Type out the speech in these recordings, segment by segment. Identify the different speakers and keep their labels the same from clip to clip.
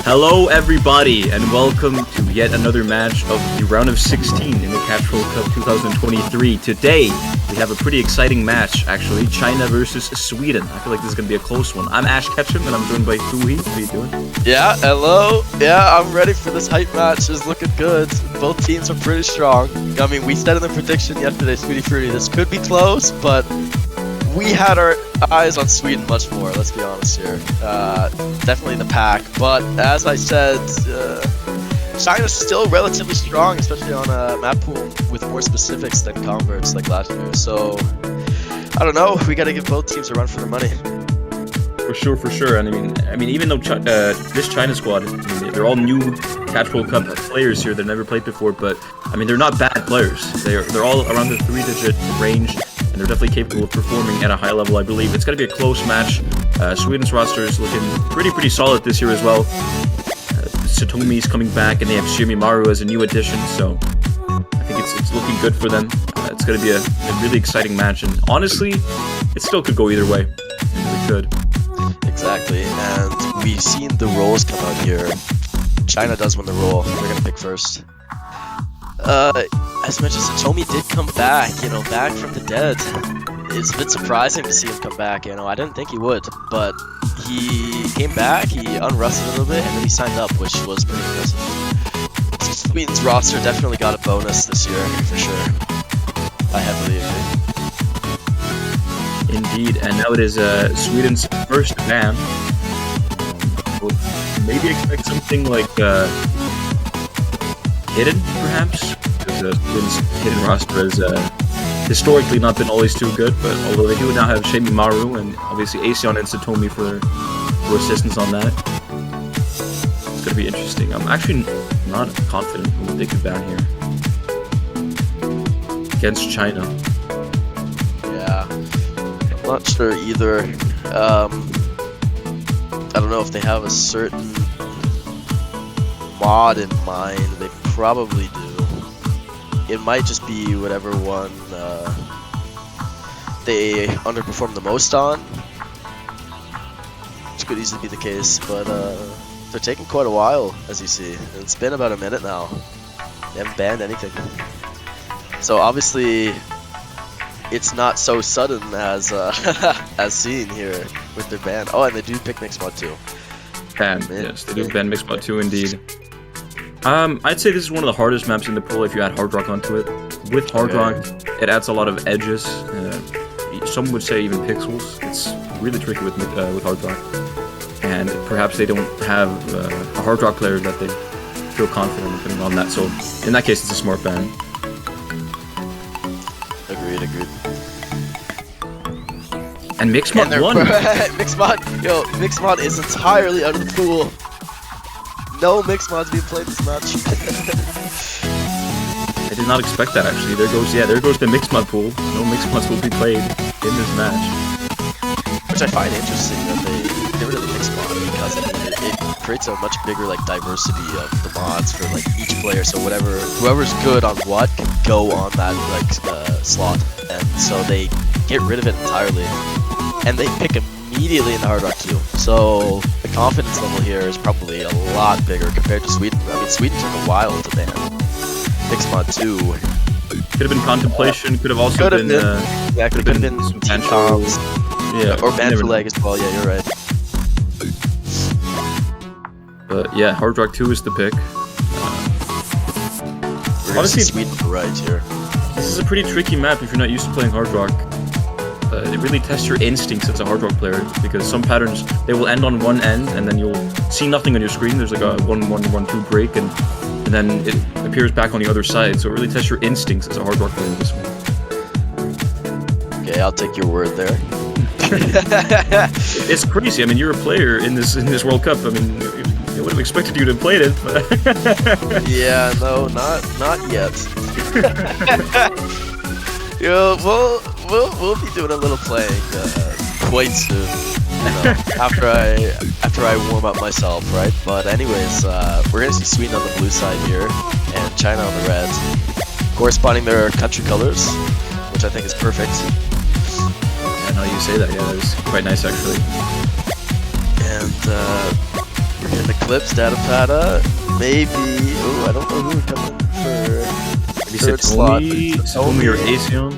Speaker 1: Hello everybody and welcome to yet another match of the round of 16 in the Catch World Cup 2023. Today we have a pretty exciting match actually, China versus Sweden. I feel like this is going to be a close one. I'm Ash Ketchum and I'm joined by Thuhi. How are you doing?
Speaker 2: Yeah, hello. Yeah, I'm ready for this hype match. It's looking good. Both teams are pretty strong. I mean, we said in the prediction yesterday, Sweetie Fruity, this could be close, but we had our eyes on Sweden much more, let's be honest here. Definitely the pack, but as I said, China's still relatively strong, especially on a map pool with more specifics than converts like last year. So, I don't know, we gotta give both teams a run for their money.
Speaker 1: For sure. And I mean, even though this China squad, they're all new Catch World Cup players here that never played before, but I mean, they're not bad players. They're all around the 3-digit range. And they're definitely capable of performing at a high level, I believe. It's going to be a close match. Sweden's roster is looking pretty solid this year as well. Satomi's coming back, and they have Shimimaru as a new addition, so I think it's looking good for them. It's going to be a really exciting match, and honestly, it still could go either way. It really could.
Speaker 2: Exactly, and we've seen the rolls come out here. China does win the roll. They're going to pick first. As much as Satomi did come back, back from the dead, it's a bit surprising to see him come back, I didn't think he would, but he came back, he unrusted a little bit, and then he signed up, which was pretty impressive. Sweden's roster definitely got a bonus this year, for sure. I heavily agree.
Speaker 1: Indeed, and now it is Sweden's first ban. We'll maybe expect something like hidden, perhaps? Because Sweden's hidden roster has historically not been always too good, but although they do now have Shimimaru and obviously Aseon and Satomi for assistance on that, it's going to be interesting. I'm actually not confident in what they could ban here against China.
Speaker 2: Yeah, I'm not sure either. I don't know if they have a certain mod in mind. They probably do. It might just be whatever one they underperform the most on, which could easily be the case, but they're taking quite a while, as you see. It's been about a minute now. They haven't banned anything. So obviously, it's not so sudden as as seen here with their ban. Oh, and they do pick Mixed Mod 2.
Speaker 1: Yes, they do ban Mixed Mod 2 indeed. I'd say this is one of the hardest maps in the pool if you add Hard Rock onto it. With Hard Rock, it adds a lot of edges. Some would say even pixels. It's really tricky with Hard Rock. And perhaps they don't have a Hard Rock player that they feel confident in putting on that. So in that case, it's a smart ban.
Speaker 2: Agreed.
Speaker 1: And Mixed Mod 1.
Speaker 2: Mixed Mod is entirely out of the pool. No Mixed Mods being played this match.
Speaker 1: I did not expect that actually. There goes the Mixed Mod pool. No Mixed Mods will be played in this match.
Speaker 2: Which I find interesting that they get rid of the Mixed Mod because it creates a much bigger diversity of the mods for each player. So whoever's good on what can go on that slot, and so they get rid of it entirely, and they pick immediately in the Hard Rock too. So the confidence level here is probably a lot bigger compared to Sweden. I mean, Sweden took a while to ban Mixed Mod 2.
Speaker 1: Could have been Contemplation, could have also been
Speaker 2: could have been some potential. Yeah, or ban for leg as well. Yeah, you're right.
Speaker 1: But yeah, Hard Rock 2 is the pick.
Speaker 2: Honestly, Sweden right here.
Speaker 1: This is a pretty tricky map if you're not used to playing Hard Rock. It really tests your instincts as a Hard Rock player, because some patterns, they will end on one end and then you'll see nothing on your screen. There's like a 1-1-1-2 break and then it appears back on the other side. So it really tests your instincts as a Hard Rock player in this one.
Speaker 2: Okay, I'll take your word there.
Speaker 1: It's crazy. I mean, you're a player in this World Cup. I mean, I would have expected you to have played it. But
Speaker 2: yeah, no, not yet. We'll be doing a little playing quite soon. After I warm up myself, right? But anyways, we're gonna see Sweden on the blue side here, and China on the red, corresponding their country colors, which I think is perfect.
Speaker 1: Yeah, now you say that, yeah, that is quite nice actually.
Speaker 2: And In the clips, Datapata, maybe. Ooh, I don't know who would come in for
Speaker 1: Maybe
Speaker 2: third slot.
Speaker 1: Satomi or Aesion.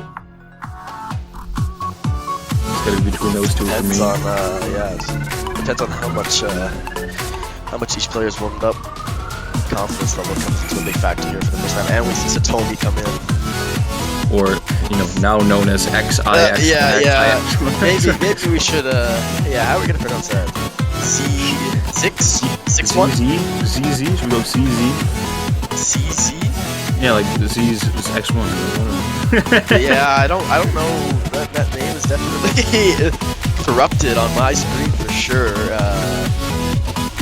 Speaker 1: It's gotta be between those two for
Speaker 2: Depends
Speaker 1: me.
Speaker 2: on, depends on how much each player's warmed up. Confidence level comes into a big factor here for the first time, and we see Satomi come in.
Speaker 1: Or, you know, now known as XIX.
Speaker 2: Maybe we should, how are we gonna pronounce that? C6? 6-1?
Speaker 1: ZZ? Should we go CZ?
Speaker 2: CZ?
Speaker 1: Yeah, like Z's X1.
Speaker 2: Yeah, I don't know. That name is definitely corrupted on my screen for sure.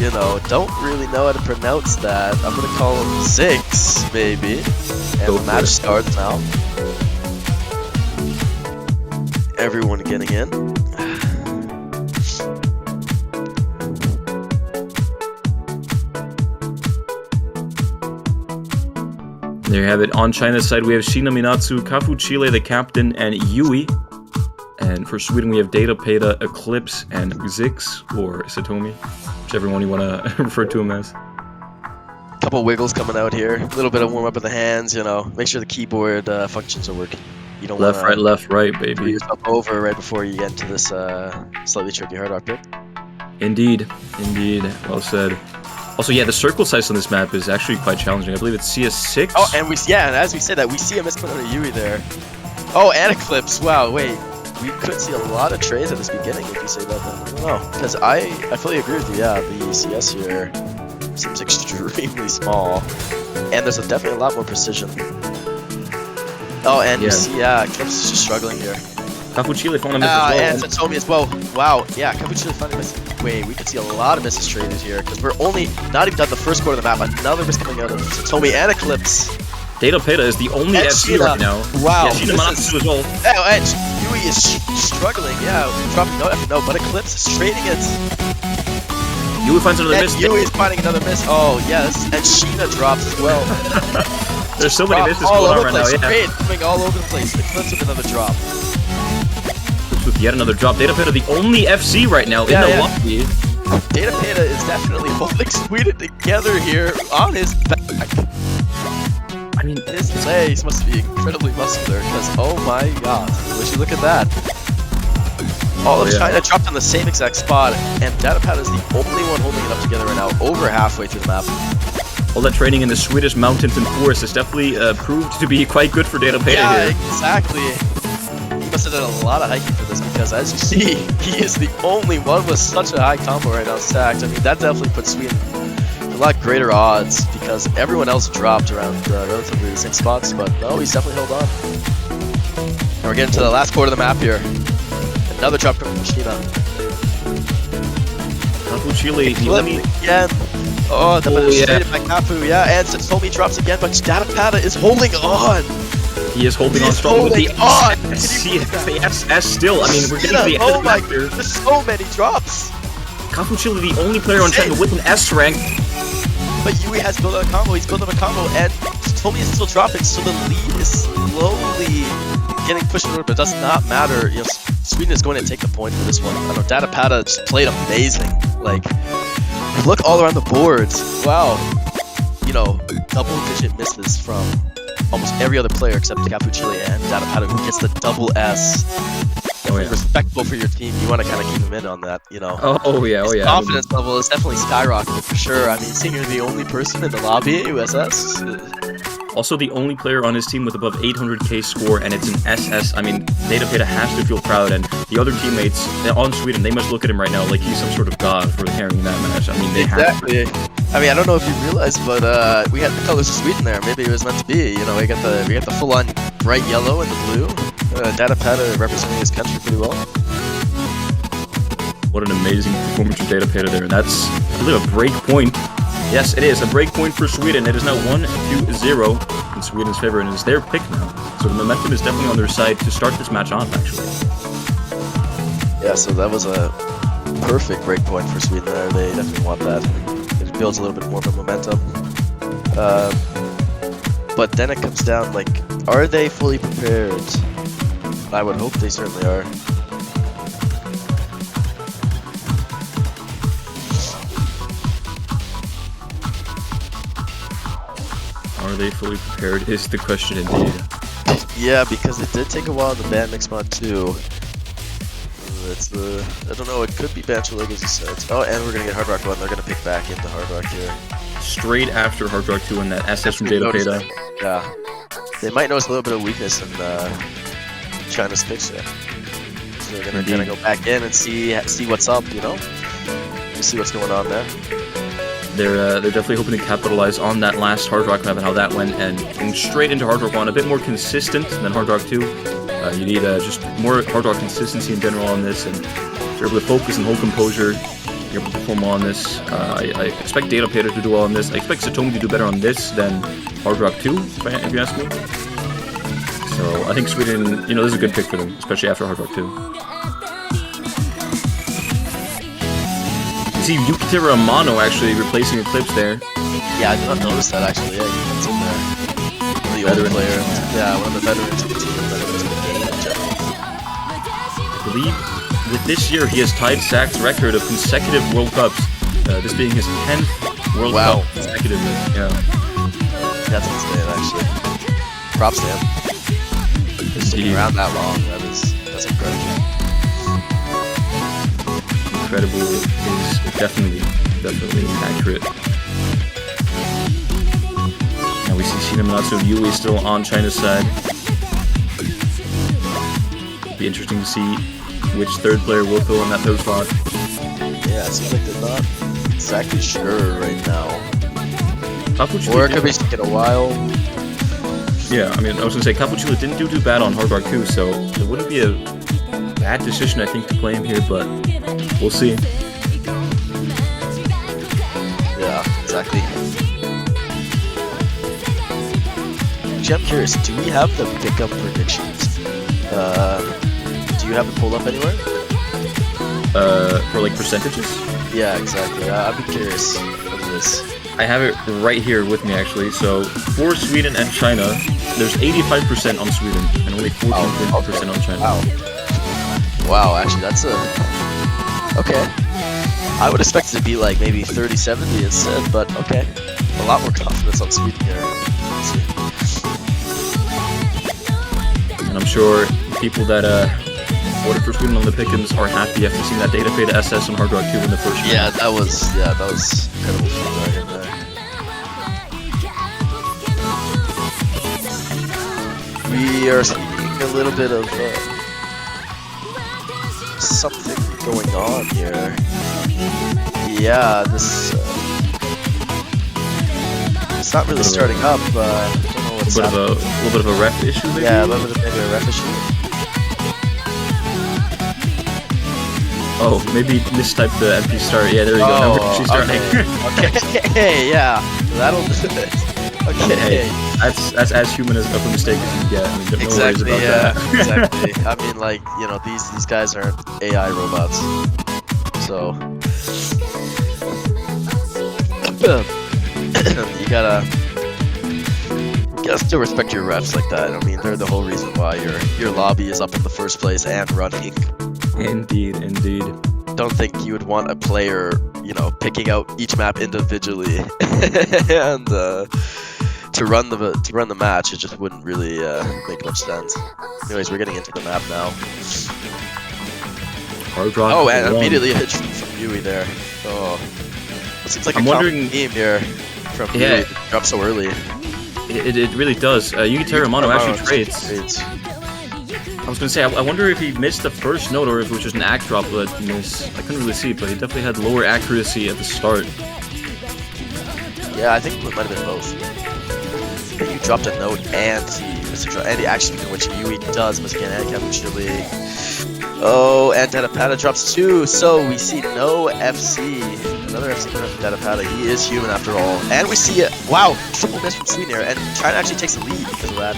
Speaker 2: You know, don't really know how to pronounce that. I'm gonna call him 6, maybe. And the match starts now. Everyone getting in.
Speaker 1: There you have it. On China's side, we have Shina Minatsu, Kafu Chile, the captain, and Yui. And for Sweden, we have Data Peta, Eclipse, and Zix, or Satomi, whichever one you want to refer to him as.
Speaker 2: Couple wiggles coming out here. A little bit of warm up of the hands, you know. Make sure the keyboard functions are working. You don't
Speaker 1: left, right,
Speaker 2: screw
Speaker 1: baby.
Speaker 2: yourself over right before you get into this slightly tricky hard rock pick.
Speaker 1: Indeed. Well said. Also, yeah, the circle size on this map is actually quite challenging. I believe it's CS6.
Speaker 2: Oh, and and as we say that, we see a misclick on a Yui there. Oh, and Eclipse. Wow, wait. We could see a lot of trades at this beginning if you say that then. I don't know. Because I fully agree with you, yeah, the CS here seems extremely small. And there's definitely a lot more precision. Oh, and you see, Eclipse is just struggling here.
Speaker 1: Kafu Chile found a miss as well.
Speaker 2: And Satomi as well. Wow, yeah, Kafu Chile found a miss. Wait, we could see a lot of misses traded here, because we're only not even done the first quarter of the map. Another miss coming out of Satomi and Eclipse.
Speaker 1: Data Peta is the only FC right now.
Speaker 2: Wow.
Speaker 1: Yeah, Shina Manatsu as well.
Speaker 2: Oh, and Yui is struggling, yeah, dropping note after note, but Eclipse is trading it.
Speaker 1: Yui finds another miss.
Speaker 2: Yui is finding another miss. Oh, yes, and Sheena drops as well.
Speaker 1: There's so many misses going on right now, yeah.
Speaker 2: Trade coming all over the place. Eclipse with another drop.
Speaker 1: With yet another drop. Data Peta, the only FC right now in the lobby.
Speaker 2: Data Peta is definitely holding Sweden together here on his back.
Speaker 1: I mean,
Speaker 2: his legs must be incredibly muscular, because oh my god, would you look at that? All of China dropped on the same exact spot, and Data Peta is the only one holding it up together right now, over halfway through the map.
Speaker 1: All that training in the Swedish mountains and forests has definitely proved to be quite good for Data Peta here.
Speaker 2: Exactly. He must have done a lot of hiking for this, because as you see, he is the only one with such a high combo right now stacked. I mean, that definitely puts Sweden a lot greater odds, because everyone else dropped around relatively the same spots, but no, he's definitely held on. And we're getting to the last quarter of the map here. Another drop from Shina.
Speaker 1: Kafu Chile,
Speaker 2: again. Oh, traded by Kafu, and Satomi drops again, but Datapata is holding on.
Speaker 1: He is holding on strong with the SS still. I mean, we're getting to the end of the map here.
Speaker 2: There's so many drops.
Speaker 1: Kafu Chile, the only player on China with an S rank.
Speaker 2: But Yui has built up a combo, he's built up a combo, and Satomi is still dropping, so the lead is slowly getting pushed forward, but it does not matter. You know, Sweden is going to take the point for this one. I know Datapata just played amazing. Like, look all around the boards. Wow. You know, double-digit misses from almost every other player except Kafu Chile and Datapata, who gets the double S. Respectable for your team, you want to kind of keep him in on that, you know. His confidence level is definitely skyrocketed for sure. I mean, seeing you're the only person in the lobby at USS.
Speaker 1: Also the only player on his team with above 800k score, and it's an SS. I mean, Data Peta has to feel proud, and the other teammates on Sweden, they must look at him right now like he's some sort of god for carrying that match. I mean, they have to.
Speaker 2: I mean, I don't know if you realized, but we had the colors of Sweden there. Maybe it was meant to be. You know, we got the full-on bright yellow and the blue. Data Peta representing his country pretty well.
Speaker 1: What an amazing performance from Data Peta there. And that's, I believe, a break point. Yes, it is a break point for Sweden. It is now 1-0 in Sweden's favor, and it's their pick now. So the momentum is definitely on their side to start this match off, actually.
Speaker 2: Yeah, so that was a perfect break point for Sweden there. They definitely want that. It builds a little bit more of a momentum. But then it comes down, like, are they fully prepared? I would hope they certainly are.
Speaker 1: Are they fully prepared is the question indeed.
Speaker 2: Yeah, because it did take a while to ban Mixmod 2. It's the... I don't know, it could be Bancho League as you said. Oh, and we're gonna get Hard Rock 1. They're gonna pick back into Hard Rock here.
Speaker 1: Straight after Hard Rock 2 and that SS from Data Peta.
Speaker 2: Yeah. They might notice a little bit of weakness in China's picks there. So they're gonna go back in and see what's up, you know? See what's going on there.
Speaker 1: They're definitely hoping to capitalize on that last Hard Rock map and how that went, and going straight into Hard Rock 1, a bit more consistent than Hard Rock 2. You need just more Hard Rock consistency in general on this, and if you're able to focus and hold composure, you're able to perform well on this. I expect Data Peta to do well on this. I expect Satomi to do better on this than Hard Rock 2, if you ask me. So I think Sweden, this is a good pick for them, especially after Hard Rock 2. You see Yukiteru Amano actually replacing Eclipse there.
Speaker 2: Yeah, I did not notice that actually. Yeah, he's in there. One of the older players. Yeah, one of the veterans of the team, veterans of the game in general.
Speaker 1: I believe with this year he has tied Zach's record of consecutive World Cups. This being his 10th World Cup consecutively. Yeah.
Speaker 2: That's insane, actually. Props to him. Just sticking around that long. That's incredible.
Speaker 1: Incredible is definitely accurate. Now we see Shinamanatsu and Yui still on China's side. It'll be interesting to see which third player will fill in that third spot.
Speaker 2: Yeah, it seems like they're not exactly sure right now. Or it could be taking a while.
Speaker 1: Yeah, I mean, I was gonna say Capuchula didn't do too bad on Hard Rock 2, so it wouldn't be a bad decision, I think, to play him here, but we'll see.
Speaker 2: Yeah, exactly. Actually, I'm curious, do we have the pickup predictions? Do you have it pulled up anywhere?
Speaker 1: For like percentages?
Speaker 2: Yeah, exactly. I'd be curious of this.
Speaker 1: I have it right here with me, actually. So, for Sweden and China, there's 85% on Sweden and only 14% on China.
Speaker 2: Wow. Wow, actually, that's a... Okay. I would expect it to be like maybe 30-70 instead, but okay. A lot more confidence on Sweden here. Let's see.
Speaker 1: And I'm sure people that voted for Sweden on the pickings are happy after seeing that Data Peta SS on Hard Rock 2 in the first round.
Speaker 2: Yeah, that was incredible feedback in there. We are seeing a little bit of something going on here. Yeah, this it's not really starting up. I don't know what's happening.
Speaker 1: A little bit of a ref issue, maybe?
Speaker 2: Yeah, a little bit of maybe a ref issue.
Speaker 1: Oh, maybe mistyped the MP start. Yeah, there we go. Now we're actually starting.
Speaker 2: Okay, yeah, that'll do it. Okay.
Speaker 1: Hey, that's as human as of a mistake as you get. I mean, no worries about that.
Speaker 2: Exactly. I mean, like, these guys aren't AI robots, so you gotta still respect your refs like that. I mean, they're the whole reason why your lobby is up in the first place and running.
Speaker 1: Indeed.
Speaker 2: Don't think you would want a player, picking out each map individually and to run the match. It just wouldn't really make much sense. Anyways, we're getting into the map now. Oh, and immediately a hit from Yui there. Oh, it seems like a common theme here from Yui to drop so early.
Speaker 1: It really does. Yukiteru Amano actually trades. I was gonna say, I wonder if he missed the first note or if it was just an act drop miss. I couldn't really see, but he definitely had lower accuracy at the start.
Speaker 2: Yeah, I think it might have been both. Yeah, you dropped a note and he missed a drop, and he actually, which Yui does, miss again, and Capuchula. Oh, and Data Peta drops 2, so we see no FC. Another FC coming from Data Peta. He is human after all. And we see wow, triple miss from Sweden here, and China actually takes the lead because of that.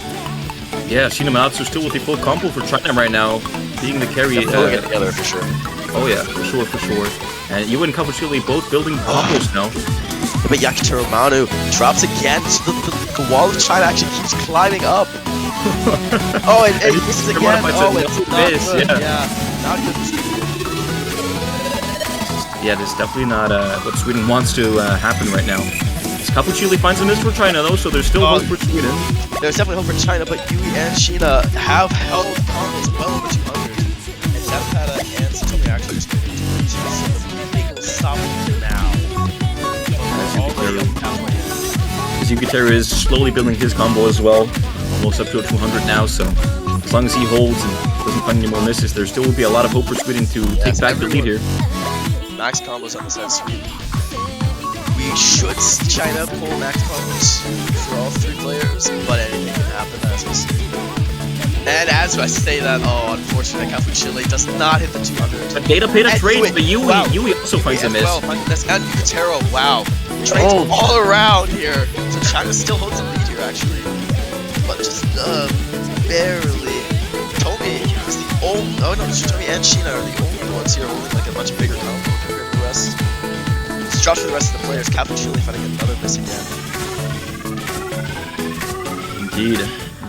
Speaker 1: Yeah, Shinamanatsu still with the full combo for China right now, being the carry.
Speaker 2: Pulling it together for sure.
Speaker 1: Oh yeah, for sure. And Yui and Capuchula both building combos now.
Speaker 2: Yeah, but Yukiteru Amano drops again. So the wall of China actually keeps climbing up. Oh, and he misses again. Oh, it's not good. Yeah, not good. Yeah,
Speaker 1: this is definitely not what Sweden wants to happen right now. It's Capuchilli finds a miss for China though, so there's still hope for Sweden.
Speaker 2: There's definitely hope for China, but Yui and Sheena have held combos well over 200. And Depata and Satomi actually just moving to the so they will stop now. Already up halfway in.
Speaker 1: Yukiteru is slowly building his combo as well, almost up to a 200 now, so as long as he holds and doesn't find any more misses, there still will be a lot of hope for Sweden to take back the lead here.
Speaker 2: Max combos on the side of Sweden. We should see China pull max combos for all 3 players, but anything can happen as we see. And as I say that, oh, unfortunately, Capuchilli does not hit the 200.
Speaker 1: But Data paid a trade, but Yui also finds a miss.
Speaker 2: Well, and Yukiteru, wow. Trades all around here. So China still holds the lead here, actually. But just barely. Tomi is the only. Oh no, Tomi and Sheena are the only ones here holding like a much bigger combo compared to the rest. It's dropped for the rest of the players. Capuchilli finding another miss again.
Speaker 1: Indeed.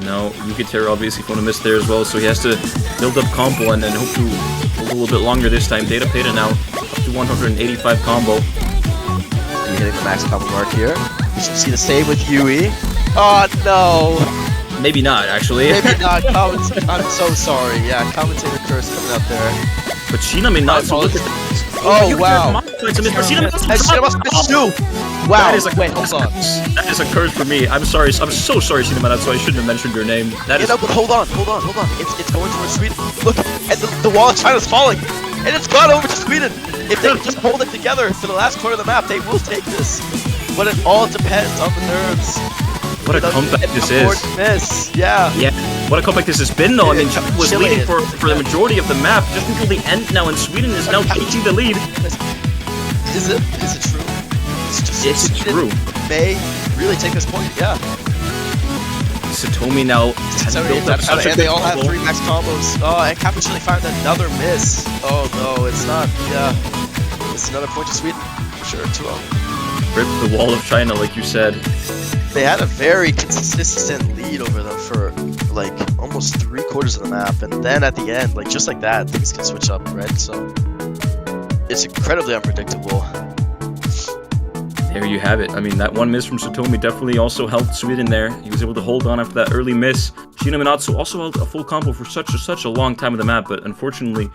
Speaker 1: No, Yukiteru obviously found a miss there as well, so he has to build up combo and then hope to hold a little bit longer this time. Data Peta now up to 185 combo.
Speaker 2: Hitting the max combo mark here. You should see the same with Yui. Oh no!
Speaker 1: Maybe not, actually.
Speaker 2: Maybe not. I'm so sorry. Yeah, commentator curse coming up there.
Speaker 1: But Sheena may not. So look at that.
Speaker 2: Oh wow!
Speaker 1: Sheena
Speaker 2: must do. Wow. Wait, hold on.
Speaker 1: That is a curse for me. I'm sorry. I'm so sorry, Sheena, so I shouldn't have mentioned your name. That is.
Speaker 2: No, but hold on. It's going towards Sweden. Look, and the wall of China's falling, and it's gone over to Sweden. If they can just hold it together for the last quarter of the map, they will take this. But it all depends on the nerves.
Speaker 1: What a comeback this is.
Speaker 2: Miss. Yeah.
Speaker 1: Yeah. What a comeback this has been, though. I mean, China was leading for the majority of the map just until the end now, and Sweden is now taking the lead.
Speaker 2: Is it true?
Speaker 1: It's true.
Speaker 2: May really take this point, yeah.
Speaker 1: Satomi now has built up such a
Speaker 2: and they all have 3 max combos. Oh, and Capuchilli found another miss. Oh no, it's not. Yeah, it's another point to Sweden. Sure, 2-0.
Speaker 1: Rip the wall of China, like you said.
Speaker 2: They had a very consistent lead over them for like almost 3/4 of the map, and then at the end, like just like that, things can switch up, right? So it's incredibly unpredictable.
Speaker 1: There you have it. I mean, that one miss from Satomi definitely also helped Sweden there. He was able to hold on after that early miss. Sheena Minatsu also held a full combo for such a long time of the map, but unfortunately,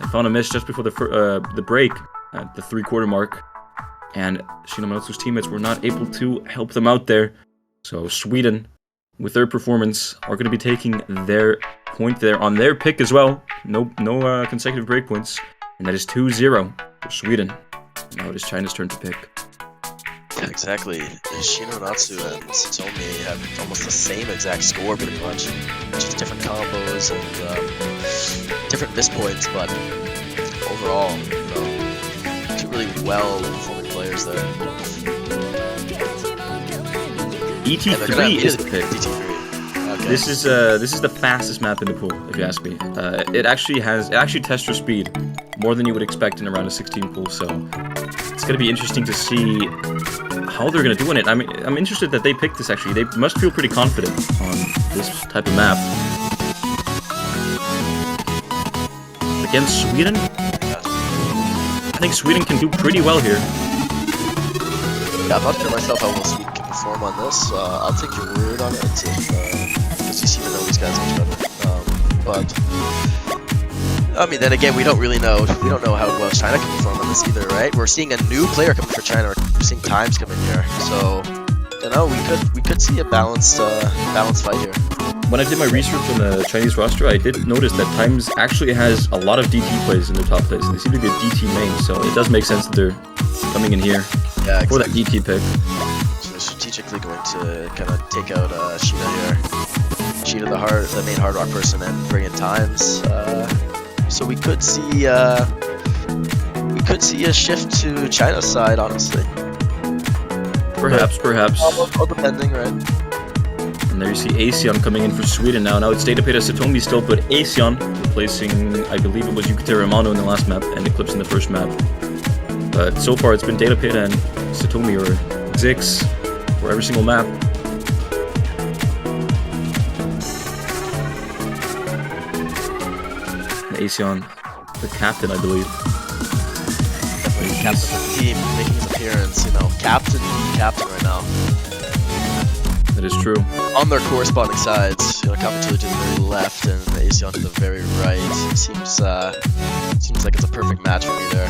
Speaker 1: I found a miss just before the break at the 3/4 mark, and Sheena Minatsu's teammates were not able to help them out there. So Sweden, with their performance, are going to be taking their point there on their pick as well. No consecutive breakpoints, and that is 2-0 for Sweden. Now it is China's turn to pick.
Speaker 2: Exactly. Shino Natsu and Satomi have almost the same exact score pretty much. Just different combos and different miss points, but overall, two really well-performing players there.
Speaker 1: ET3 is the pick.
Speaker 2: ET3. Okay.
Speaker 1: This is the fastest map in the pool, if you ask me. It actually tests your speed more than you would expect in a round of 16 pool, so it's gonna be interesting to see how they're gonna do in it. I mean, I'm interested that they picked this actually. They must feel pretty confident on this type of map. Against Sweden, I think Sweden can do pretty well here.
Speaker 2: Yeah, I'm not sure myself how well Sweden can perform on this. I'll take your word on it, because you seem to know these guys much better. But I mean, then again, we don't really know. We don't know how well China can perform on this either, right? We're seeing a new player coming for China. We're seeing Times come in here, so you know we could see a balanced fight here.
Speaker 1: When I did my research on the Chinese roster, I did notice that Times actually has a lot of DT plays in their top plays. They seem to be a DT main, so it does make sense that they're coming in here for that DT pick.
Speaker 2: So they're strategically going to kind of take out Sheena here. Sheena, the main hard rock person, and bring in Times. So we could see a shift to China's side, honestly.
Speaker 1: Perhaps.
Speaker 2: All depending, right?
Speaker 1: And there you see Asean coming in for Sweden now. Now it's Datapeta Satomi still, but Asean replacing, I believe it was Yukiteru Amano in the last map and Eclipse in the first map. But so far it's been Datapeta and Satomi or Zix for every single map. And Asean, the captain, I believe.
Speaker 2: Captain of the team making his appearance, you know, captain right now.
Speaker 1: That is true.
Speaker 2: On their corresponding sides, you know, Kapituli to the very left and Asion to the very right. Seems like it's a perfect match for me there.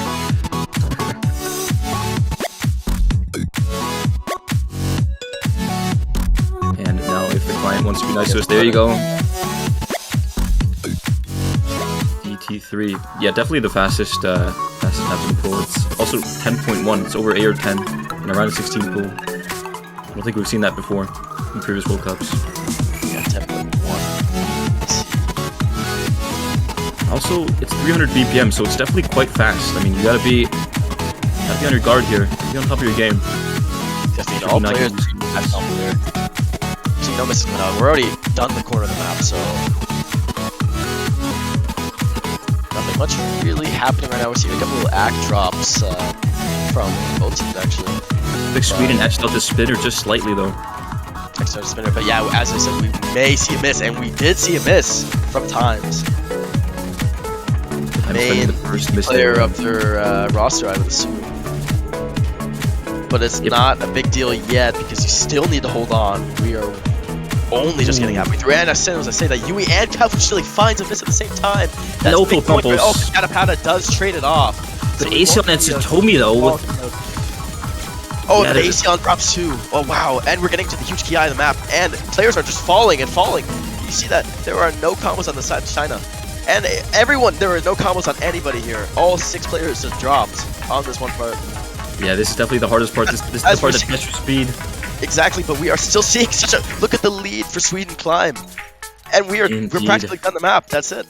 Speaker 1: And now if the client wants to be nice to us, there you go. DT3. Yeah, definitely the fastest happening pool. It's also 10.1. It's over 8 or 10 in a round of 16 pool. I don't think we've seen that before in previous World Cups.
Speaker 2: Yeah, 10.1.
Speaker 1: Also, it's 300 BPM, so it's definitely quite fast. I mean, you gotta be on your guard here. Be on top of your game.
Speaker 2: Definitely all players have something there. See, no missing out. We're already done the corner of the map, so nothing much really happening right now. We're seeing a couple of act drops from both teams actually.
Speaker 1: I think Sweden etched out the spinner just slightly though.
Speaker 2: Extra spinner, but yeah, as I said, we may see a miss, and we did see a miss from Times. Main
Speaker 1: the first miss
Speaker 2: player of their roster, I would assume. But it's not a big deal yet because you still need to hold on. We are only just getting halfway through. And as soon as I say that, Yui and Kapituli finds a miss at the same time. That's
Speaker 1: no
Speaker 2: a big point.
Speaker 1: pumples.
Speaker 2: Oh, Katapada does trade it off.
Speaker 1: But Asion and Satomi though.
Speaker 2: Oh,
Speaker 1: Yeah,
Speaker 2: and Asion drops 2. Oh, wow. And we're getting to the huge key eye of the map. And players are just falling and falling. You see that there are no combos on the side of China. And everyone, there are no combos on anybody here. All 6 players just dropped on this one part.
Speaker 1: Yeah, this is definitely the hardest part. This is the part that tests your speed.
Speaker 2: Exactly, but we are still seeing such a... Look at the lead for Sweden Climb. And we're practically done the map. That's it.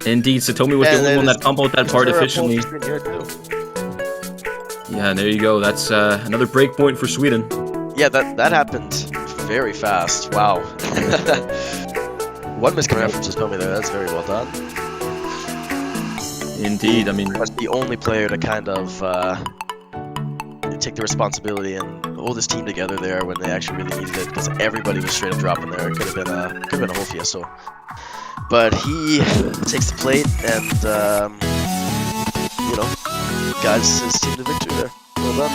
Speaker 1: Indeed, Satomi was the only one that comboed that part efficiently.
Speaker 2: Here
Speaker 1: Yeah, there you go. That's another break point for Sweden.
Speaker 2: yeah, that happened very fast. Wow. One miss coming out from Satomi there. That's very well done.
Speaker 1: Indeed, I mean...
Speaker 2: That's the only player to kind of take the responsibility and hold his team together there when they actually really needed it, because everybody was straight up dropping there. It could have been a whole fiasco. But he takes the plate and you know, guides his team to victory there. Well done.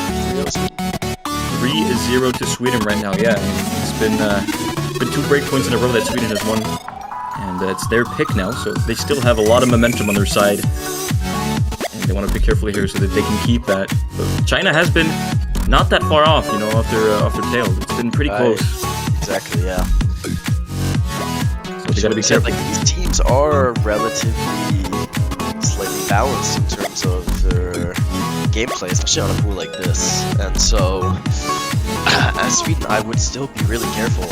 Speaker 1: 3-0 to Sweden right now. Yeah, it's been 2 break points in a row that Sweden has won, and it's their pick now. So they still have a lot of momentum on their side, and they want to pick carefully here so that they can keep that. But China has been not that far off, you know, off their tail. It's been pretty close.
Speaker 2: Exactly. Yeah.
Speaker 1: So they gotta be careful.
Speaker 2: Like, these teams are relatively slightly balanced in terms of their gameplay, especially on a pool like this. And so, as Sweden, I would still be really careful.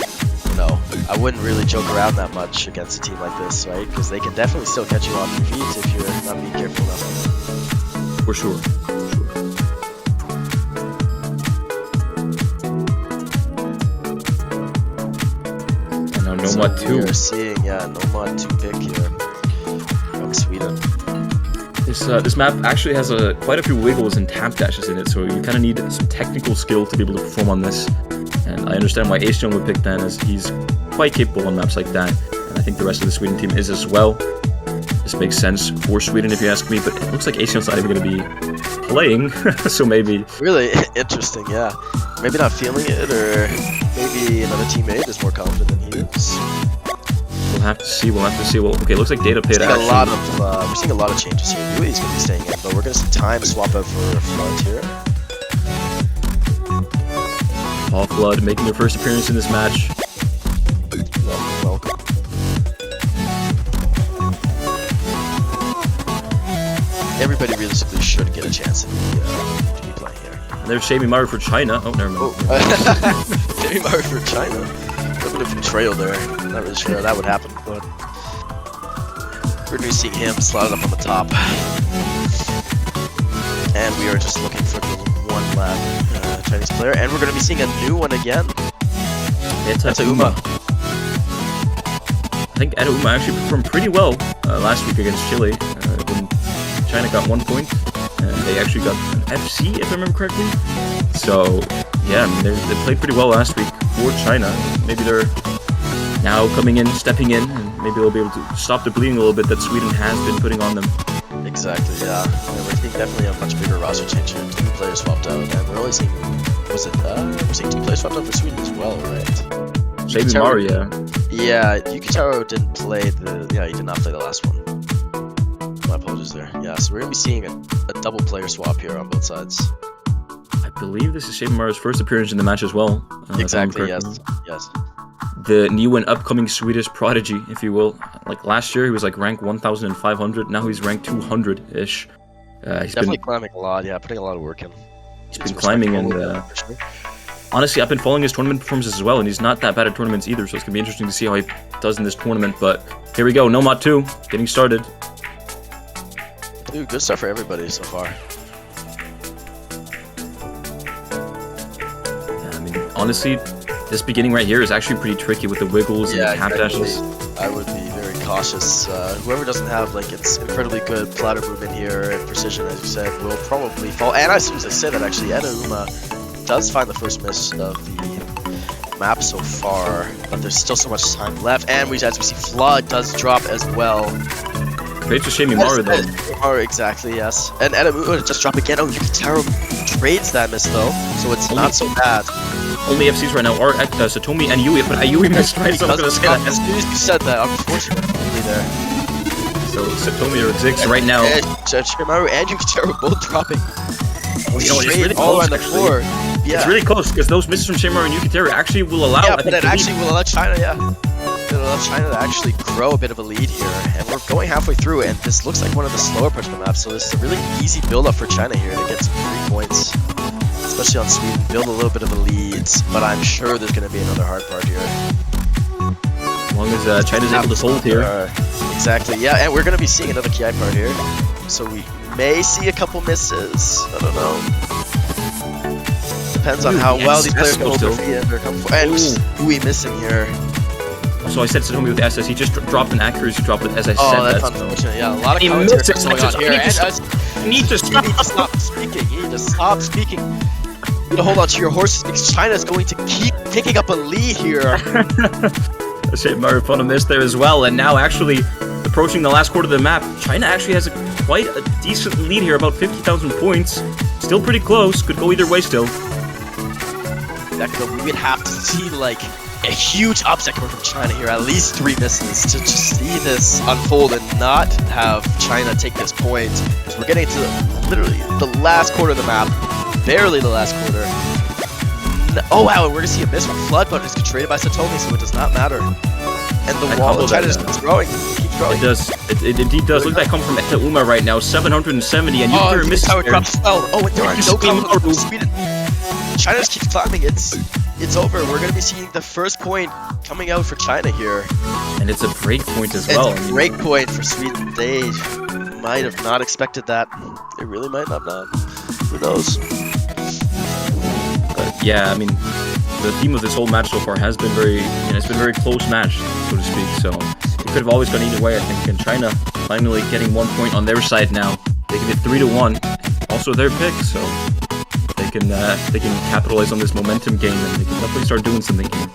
Speaker 2: You know, I wouldn't really joke around that much against a team like this, right? Because they can definitely still catch you off your feet if you're not being careful enough.
Speaker 1: For sure. Nomad 2.
Speaker 2: We're seeing, Nomad 2 pick here from Sweden.
Speaker 1: This map actually has quite a few wiggles and tap dashes in it, so you kind of need some technical skill to be able to perform on this. And I understand why Asion would pick that, as he's quite capable on maps like that. And I think the rest of the Sweden team is as well. This makes sense for Sweden if you ask me, but it looks like Asion's not even going to be playing, so maybe...
Speaker 2: Really interesting, yeah. Maybe not feeling it, or maybe another teammate is more confident than he is.
Speaker 1: We'll have to see. Well, okay, looks like Data paid action.
Speaker 2: We're seeing a lot of changes here. Yui's going to be staying in, but we're going to see Time swap out for Frontier.
Speaker 1: Paul Flood making their first appearance in this match.
Speaker 2: Welcome. Everybody realistically should get a chance to be playing here.
Speaker 1: And there's Shamie Murray for China. Oh, never mind.
Speaker 2: Shamie Murray for China. A little bit of betrayal there. Not really sure how that would happen, but we're going to be seeing him slotted up on the top. And we are just looking for the one last Chinese player, and we're going to be seeing a new one again.
Speaker 1: That's Uma. I think Eta Uma actually performed pretty well last week against Chile. When China got 1 point, and they actually got an FC, if I remember correctly. So, yeah, I mean, they played pretty well last week for China. Maybe they're now coming in, stepping in, and maybe they'll be able to stop the bleeding a little bit that Sweden has been putting on them.
Speaker 2: Exactly, yeah. And we're seeing definitely a much bigger roster change here. 2 players swapped out, and we're only seeing, we're seeing 2 players swapped out for Sweden as well, right?
Speaker 1: Maybe Mario.
Speaker 2: Yeah, Yukitaro didn't play he did not play the last one. My apologies there. Yeah, so we're gonna be seeing a double player swap here on both sides.
Speaker 1: I believe this is Shabimaru's first appearance in the match as well.
Speaker 2: Exactly, yes.
Speaker 1: The new and upcoming Swedish prodigy, if you will. Like last year, he was like ranked 1,500. Now he's ranked 200-ish. He's
Speaker 2: definitely climbing a lot. Yeah, putting a lot of work in.
Speaker 1: He's been climbing, and honestly, I've been following his tournament performances as well, and he's not that bad at tournaments either. So it's gonna be interesting to see how he does in this tournament. But here we go, Nomad 2 getting started.
Speaker 2: Dude, good stuff for everybody so far.
Speaker 1: Yeah, I mean, honestly, this beginning right here is actually pretty tricky with the wiggles and the half dashes.
Speaker 2: I would be very cautious. Whoever doesn't have like its incredibly good platter movement here and precision, as you said, will probably fall. And as soon as I say that, actually, Edauma does find the first miss of the map so far, but there's still so much time left. And as we see, Flood does drop as well.
Speaker 1: Great to Shabimaru though.
Speaker 2: Exactly, yes. And Edauma just drop again. Oh, Yukitaro trades that miss though, so it's not so bad.
Speaker 1: Only FCs right now are Satomi and Yui, but Yui missed right, so I'm gonna say that.
Speaker 2: As soon as you said that, unfortunately there.
Speaker 1: So Satomi or Ziggs right now.
Speaker 2: Shabimaru and Yukitaro both dropping.
Speaker 1: You know, it's really
Speaker 2: all
Speaker 1: close,
Speaker 2: on the floor. Yeah.
Speaker 1: It's really close because those misses from Shabimaru and Yukitaro actually will allow.
Speaker 2: Yeah, but it actually will allow China. Yeah, it'll allow China to actually grow a bit of a lead here, and we're going halfway through, and this looks like one of the slower parts of the map. So this is a really easy build-up for China here to get some 3 points. Especially on Sweden, build a little bit of a lead, but I'm sure there's going to be another hard part here.
Speaker 1: As long as China's able to hold here.
Speaker 2: Exactly, yeah, and we're going to be seeing another Ki part here. So we may see a couple misses, I don't know. Depends on how well these players hold their feet and come forward. And who we missing here?
Speaker 1: So I said Satomi with the SS, he just dropped an accuracy drop as I said
Speaker 2: that. Oh, that's
Speaker 1: so.
Speaker 2: unfortunate, yeah. A lot of comments going on here.
Speaker 1: You need to
Speaker 2: stop speaking. You need to stop speaking. You need to hold on to your horses because China's going to keep picking up a lead here.
Speaker 1: Shabimaru found a miss there as well, and now actually approaching the last quarter of the map, China actually has quite a decent lead here, about 50,000 points. Still pretty close, could go either way still.
Speaker 2: Exactly, we would have to see like a huge upset coming from China here, at least 3 misses to just see this unfold and not have China take this point, because we're getting to literally the last quarter of the map, barely the last quarter. Oh wow, and we're gonna see a miss from Flood, but it's traded by Satomi, so it does not matter. And the wall of China just keeps growing.
Speaker 1: It does. It indeed does. Look at that come from Edauma right now, 770, and you hear misses there.
Speaker 2: Oh, and there are no comments from Sweden. China just keeps climbing. It's over. We're going to be seeing the first point coming out for China here.
Speaker 1: And it's a break point as well.
Speaker 2: It's a break point for Sweden. They might have not expected that. They really might not. Who knows?
Speaker 1: But yeah, I mean, the theme of this whole match so far has been it's been a very close match, so to speak. So it could have always gone either way, I think. And China finally getting 1 point on their side now. They can get 3-1. Also their pick, so they can capitalize on this momentum game, and they can definitely start doing something here.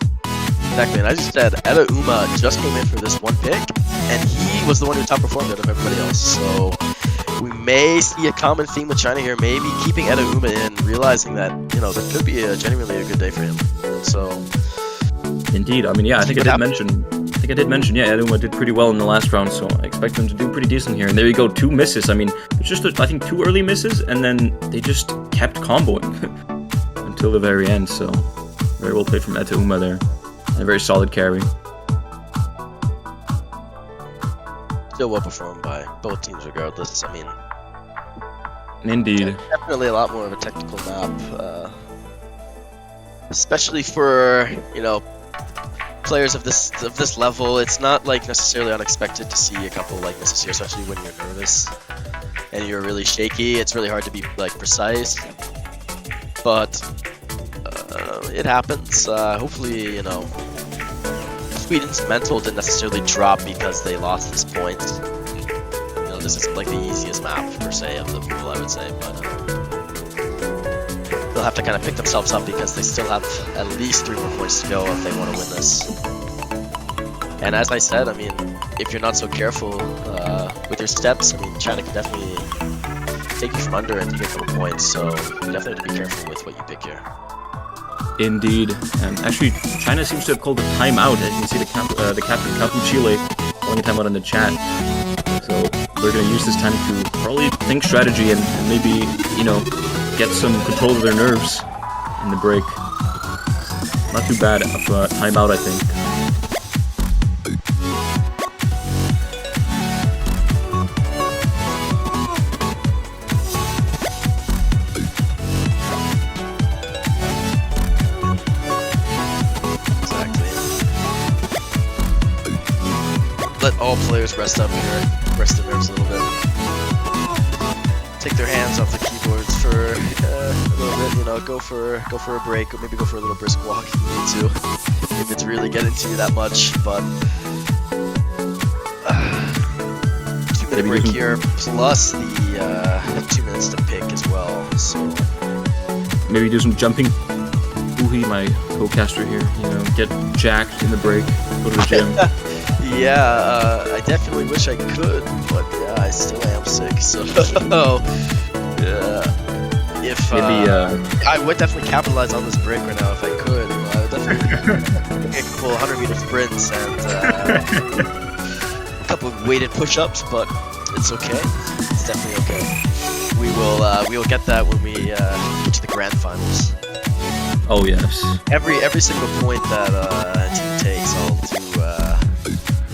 Speaker 2: Exactly, and I just said Edauma just came in for this 1 pick, and he was the one who top performed out of everybody else. So we may see a common theme with China here, maybe keeping Edauma in, realizing that there could be genuinely a good day for him. So
Speaker 1: indeed, I mean, yeah, I think I did mention, yeah, Edauma did pretty well in the last round, so I expect them to do pretty decent here. And there you go, 2 misses. I mean, it's just I think 2 early misses, and then they just kept comboing until the very end. So very well played from Edauma there, and a very solid carry.
Speaker 2: Still well performed by both teams, regardless. I mean,
Speaker 1: indeed,
Speaker 2: definitely a lot more of a technical map, especially for players of this level. It's not like necessarily unexpected to see a couple like misses here, especially when you're nervous and you're really shaky. It's really hard to be like precise, but it happens. Hopefully, Sweden's mental didn't necessarily drop because they lost this point. This isn't like the easiest map per se of the pool, I would say, but they'll have to kind of pick themselves up because they still have at least 3 more points to go if they want to win this. And as I said, I mean, if you're not so careful, with your steps, I mean, China can definitely take you from under and take a couple points. So you definitely have to be careful with what you pick here.
Speaker 1: Indeed. And actually, China seems to have called a timeout. As you can see the captain, Capu Chile, calling a timeout in the chat. So they're going to use this time to probably think strategy and maybe, you know, get some control of their nerves in the break. Not too bad of a timeout, I think.
Speaker 2: Let all players rest up here, rest their nerves a little bit. Take their hands off the keyboards for a little bit, you know, go for a break, or maybe go for a little brisk walk if you need to, if it's really getting to you that much. But 2-minute break here, plus the 2 minutes to pick as well. So
Speaker 1: maybe do some jumping. Uhi, my co-caster here, you know, get jacked in the break, go to the gym.
Speaker 2: Yeah, I definitely wish I could, but yeah, I still am sick, so yeah. If
Speaker 1: Maybe,
Speaker 2: I would definitely capitalize on this break right now if I could. I would definitely pull 100-meter sprints and a couple of weighted push-ups, but it's okay. It's definitely okay. We will get that when we get to the grand finals.
Speaker 1: Oh yes.
Speaker 2: Every single point that a team takes,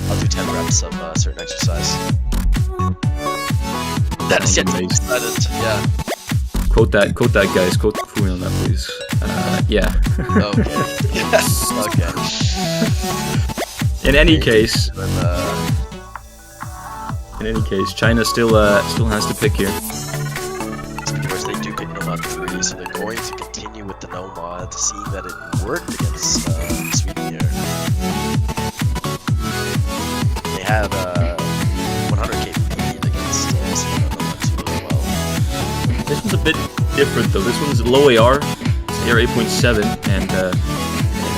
Speaker 2: I'll do 10 reps of a certain exercise. That is yet to be decided, yeah.
Speaker 1: Quote that, guys. Quote Fumi on that, please. Yeah.
Speaker 2: Okay. Yes. Okay.
Speaker 1: In any case, China still has to pick here.
Speaker 2: Speaking of which, they do get Nomad 3, so they're going to continue with the Nomad, seeing that it worked against Sweden here. They had 100k lead against Sweden as well.
Speaker 1: This one's a bit different though. This one's low AR, it's AR 8.7, and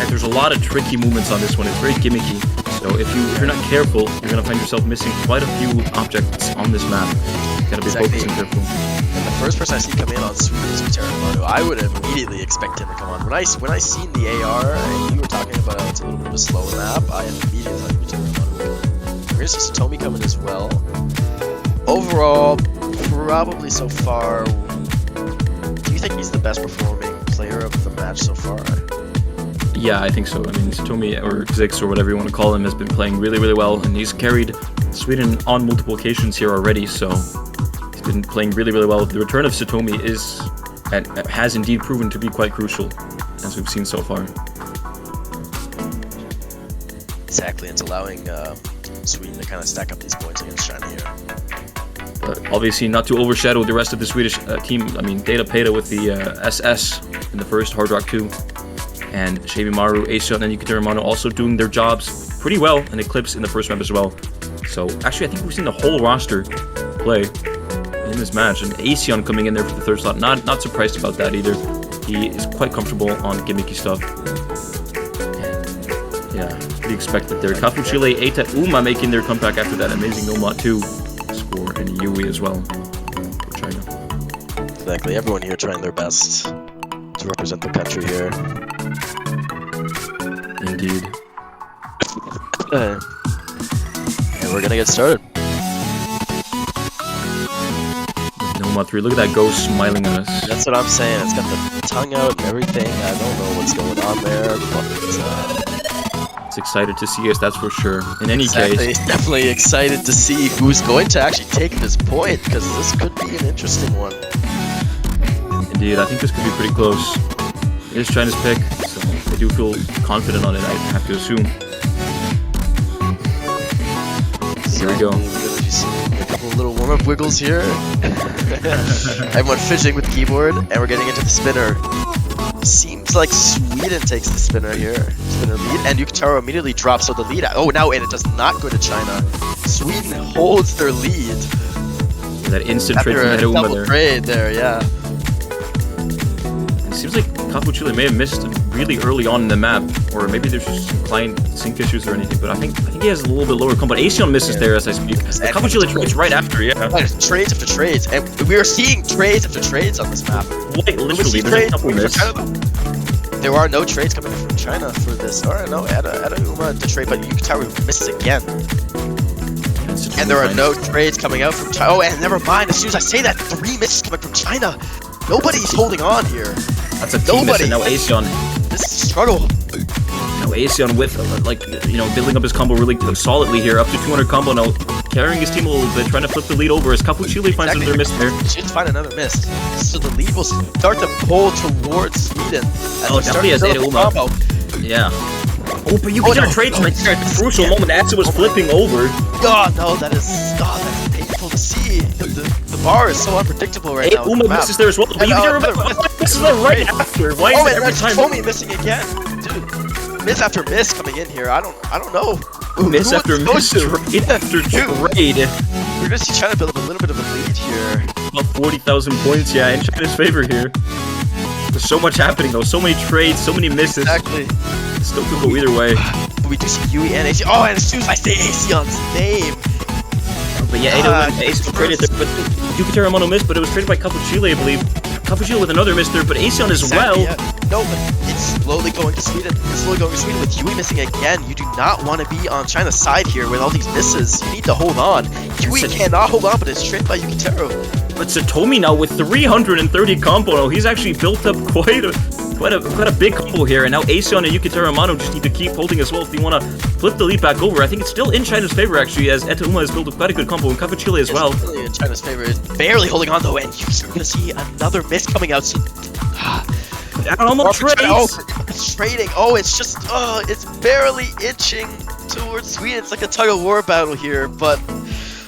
Speaker 1: there's a lot of tricky movements on this one. It's very gimmicky. So if you're not careful, you're gonna find yourself missing quite a few objects on this map. You gotta be focusing careful.
Speaker 2: And the first person I see come in on Sweden is Uterramanu. I would immediately expect him to come on. When I seen the AR and you were talking about it's a little bit of a slower map, I immediately thought Uterramanu. We're gonna see Satomi come in as well. Overall, probably so far, do you think he's the best performing player of the match so far?
Speaker 1: Yeah, I think so. I mean, Satomi, or Zix, or whatever you want to call him, has been playing really, really well, and he's carried Sweden on multiple occasions here already, so he's been playing really, really well. The return of Satomi has indeed proven to be quite crucial, as we've seen so far.
Speaker 2: Exactly, it's allowing Sweden to kind of stack up these points against China here.
Speaker 1: But obviously not to overshadow the rest of the Swedish team. I mean, Data Peta with the SS in the first Hard Rock 2. And Shebimaru, Asion, and Uterramanu also doing their jobs pretty well, and Eclipse in the first map as well. So actually, I think we've seen the whole roster play in this match, and Asion coming in there for the third slot. Not surprised about that either. He is quite comfortable on gimmicky stuff. And yeah, pretty expected there. Cafu Chile, Eita, Uma making their comeback after that amazing Nomad 2 score, and Yui as well for China.
Speaker 2: Exactly, everyone here trying their best to represent the country here.
Speaker 1: Indeed.
Speaker 2: And we're gonna get started.
Speaker 1: Nomad 3, look at that ghost smiling at us.
Speaker 2: That's what I'm saying. It's got the tongue out and everything. I don't know what's going on there, but
Speaker 1: it's excited to see us, that's for sure. In any case,
Speaker 2: definitely excited to see who's going to actually take this point, because this could be an interesting one.
Speaker 1: Indeed, I think this could be pretty close. It is China's pick, so I do feel confident on it, I have to assume. Here we go.
Speaker 2: A couple of little warm-up wiggles here. Everyone fidgeting with the keyboard, and we're getting into the spinner. Seems like Sweden takes the spinner here. Spinner lead, and Yukitaro immediately drops the lead. Oh, now and it does not go to China. Sweden holds their lead.
Speaker 1: That instant trade from Uma
Speaker 2: there. Trade there, yeah.
Speaker 1: It seems like Capuchile may have missed really early on in the map, or maybe there's just some client sync issues or anything. But I think he has a little bit lower combo. But Aesion misses there as I speak. Capuchile trades right after, yeah.
Speaker 2: Trades after trades, and we are seeing trades after trades on this map.
Speaker 1: Quite literally, there's a couple miss.
Speaker 2: There are no trades coming from China for this. Or no, Uma to trade, but Yukitaru misses again. And there are no trades coming out from China. Oh, and never mind. As soon as I say that, 3 misses coming from China. Nobody's holding on here.
Speaker 1: That's a team miss, and now Aesion.
Speaker 2: This is a struggle.
Speaker 1: Now Aesion with, building up his combo really solidly here. Up to 200 combo now. Carrying his team a little bit, trying to flip the lead over as Capuchile finds another miss there.
Speaker 2: Should find another miss. So the lead will start to pull towards Sweden.
Speaker 1: Oh, definitely has Uma. Yeah. Oh, but you can get a trade from a crucial moment as it was flipping over.
Speaker 2: Oh, no, that's painful to see. The bar is so unpredictable right now.
Speaker 1: Uma misses there as well, but you can remember, this is right after. Why is it every time?
Speaker 2: Tomi missing again. Dude, miss after miss coming in here. I don't know.
Speaker 1: Miss after miss, trade after trade.
Speaker 2: We're gonna see China build up a little bit of a lead here.
Speaker 1: About 40,000 points, yeah, in China's favor here. There's so much happening though, so many trades, so many misses.
Speaker 2: Exactly.
Speaker 1: Still could go either way.
Speaker 2: We do see Yui and Aesion. Oh, and as soon as I say Aesion's name.
Speaker 1: But yeah, Aesion traded there, but Yukiteru Mono missed, but it was traded by Capuchile, I believe. Capuchile with another miss there, but Aesion as well.
Speaker 2: Yeah. No, but it's slowly going to Sweden. It's slowly going to Sweden with Yui missing again. You do not want to be on China's side here with all these misses. You need to hold on. Yui cannot hold on, but it's traded by Yukiteru.
Speaker 1: But Satomi now with 330 combo. Now he's actually built up quite a big combo here, and now Aesion and Yukiteru Amano just need to keep holding as well if they want to flip the lead back over. I think it's still in China's favor actually, as Uma has built up quite a good combo, and Capuchile as well.
Speaker 2: It's really in China's favor. It's barely holding on though, and you're going to see another miss coming out. So,
Speaker 1: almost trades.
Speaker 2: It's trading. Oh, it's just it's barely inching towards Sweden. It's like a tug of war battle here, but.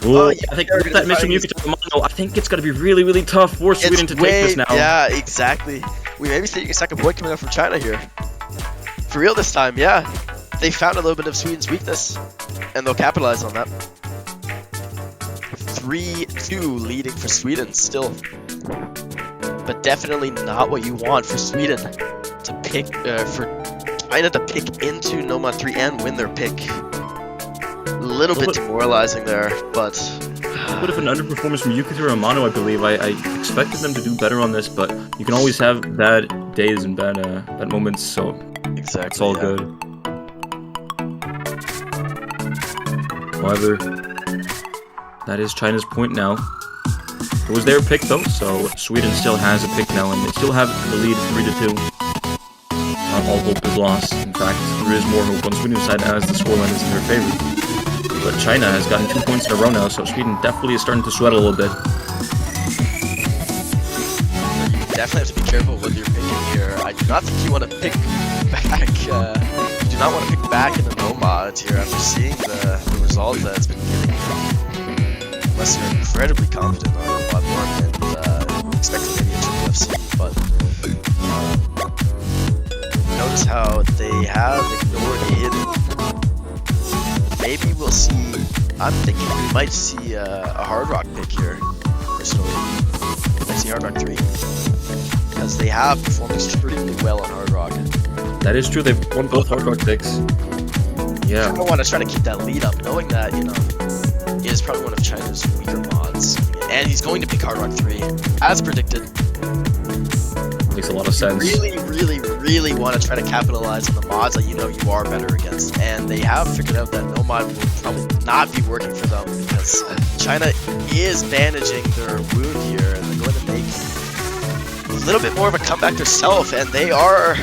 Speaker 1: Yeah, I think with that miss from Yukiteru Amano, I think it's going to be really, really tough for Sweden to take this now.
Speaker 2: Yeah, exactly. We may be seeing a second point coming up from China here. For real this time, yeah. They found a little bit of Sweden's weakness, and they'll capitalize on that. 3-2 leading for Sweden still. But definitely not what you want for Sweden to pick, for China to pick into Nomad 3 and win their pick. A little bit demoralizing there, but...
Speaker 1: A bit of an underperformance from Yukiteru Amano, I believe. I expected them to do better on this, but you can always have bad days and bad moments, so
Speaker 2: exactly,
Speaker 1: it's all good. However, that is China's point now. It was their pick though, so Sweden still has a pick now, and they still have the lead 3-2. Not all hope is lost. In fact, there is more hope on Sweden's side as the scoreline is in their favor. But China has gotten 2 points in a row now, so Sweden definitely is starting to sweat a little bit.
Speaker 2: You definitely have to be careful what you're picking here. I do not think you want to pick back. You do not want to pick back in the Nomads here after seeing the result that it's been giving you. Unless you're incredibly confident on Nomad 1 and expecting maybe a triple FC. But notice how they have ignored hidden. Maybe we'll see. I'm thinking we might see a Hard Rock pick here. Personally, we might see Hard Rock 3 because they have performed extremely well on Hard Rock.
Speaker 1: That is true. They've won both Hard Rock picks. Yeah.
Speaker 2: I want to try to keep that lead up, knowing that he is probably one of China's weaker mods, and he's going to pick Hard Rock 3 as predicted.
Speaker 1: Makes a lot of sense.
Speaker 2: Really want to try to capitalize on the mods that you are better against, and they have figured out that no mod will probably not be working for them because China is managing their wound here, and they're going to make a little bit more of a comeback themselves, and they are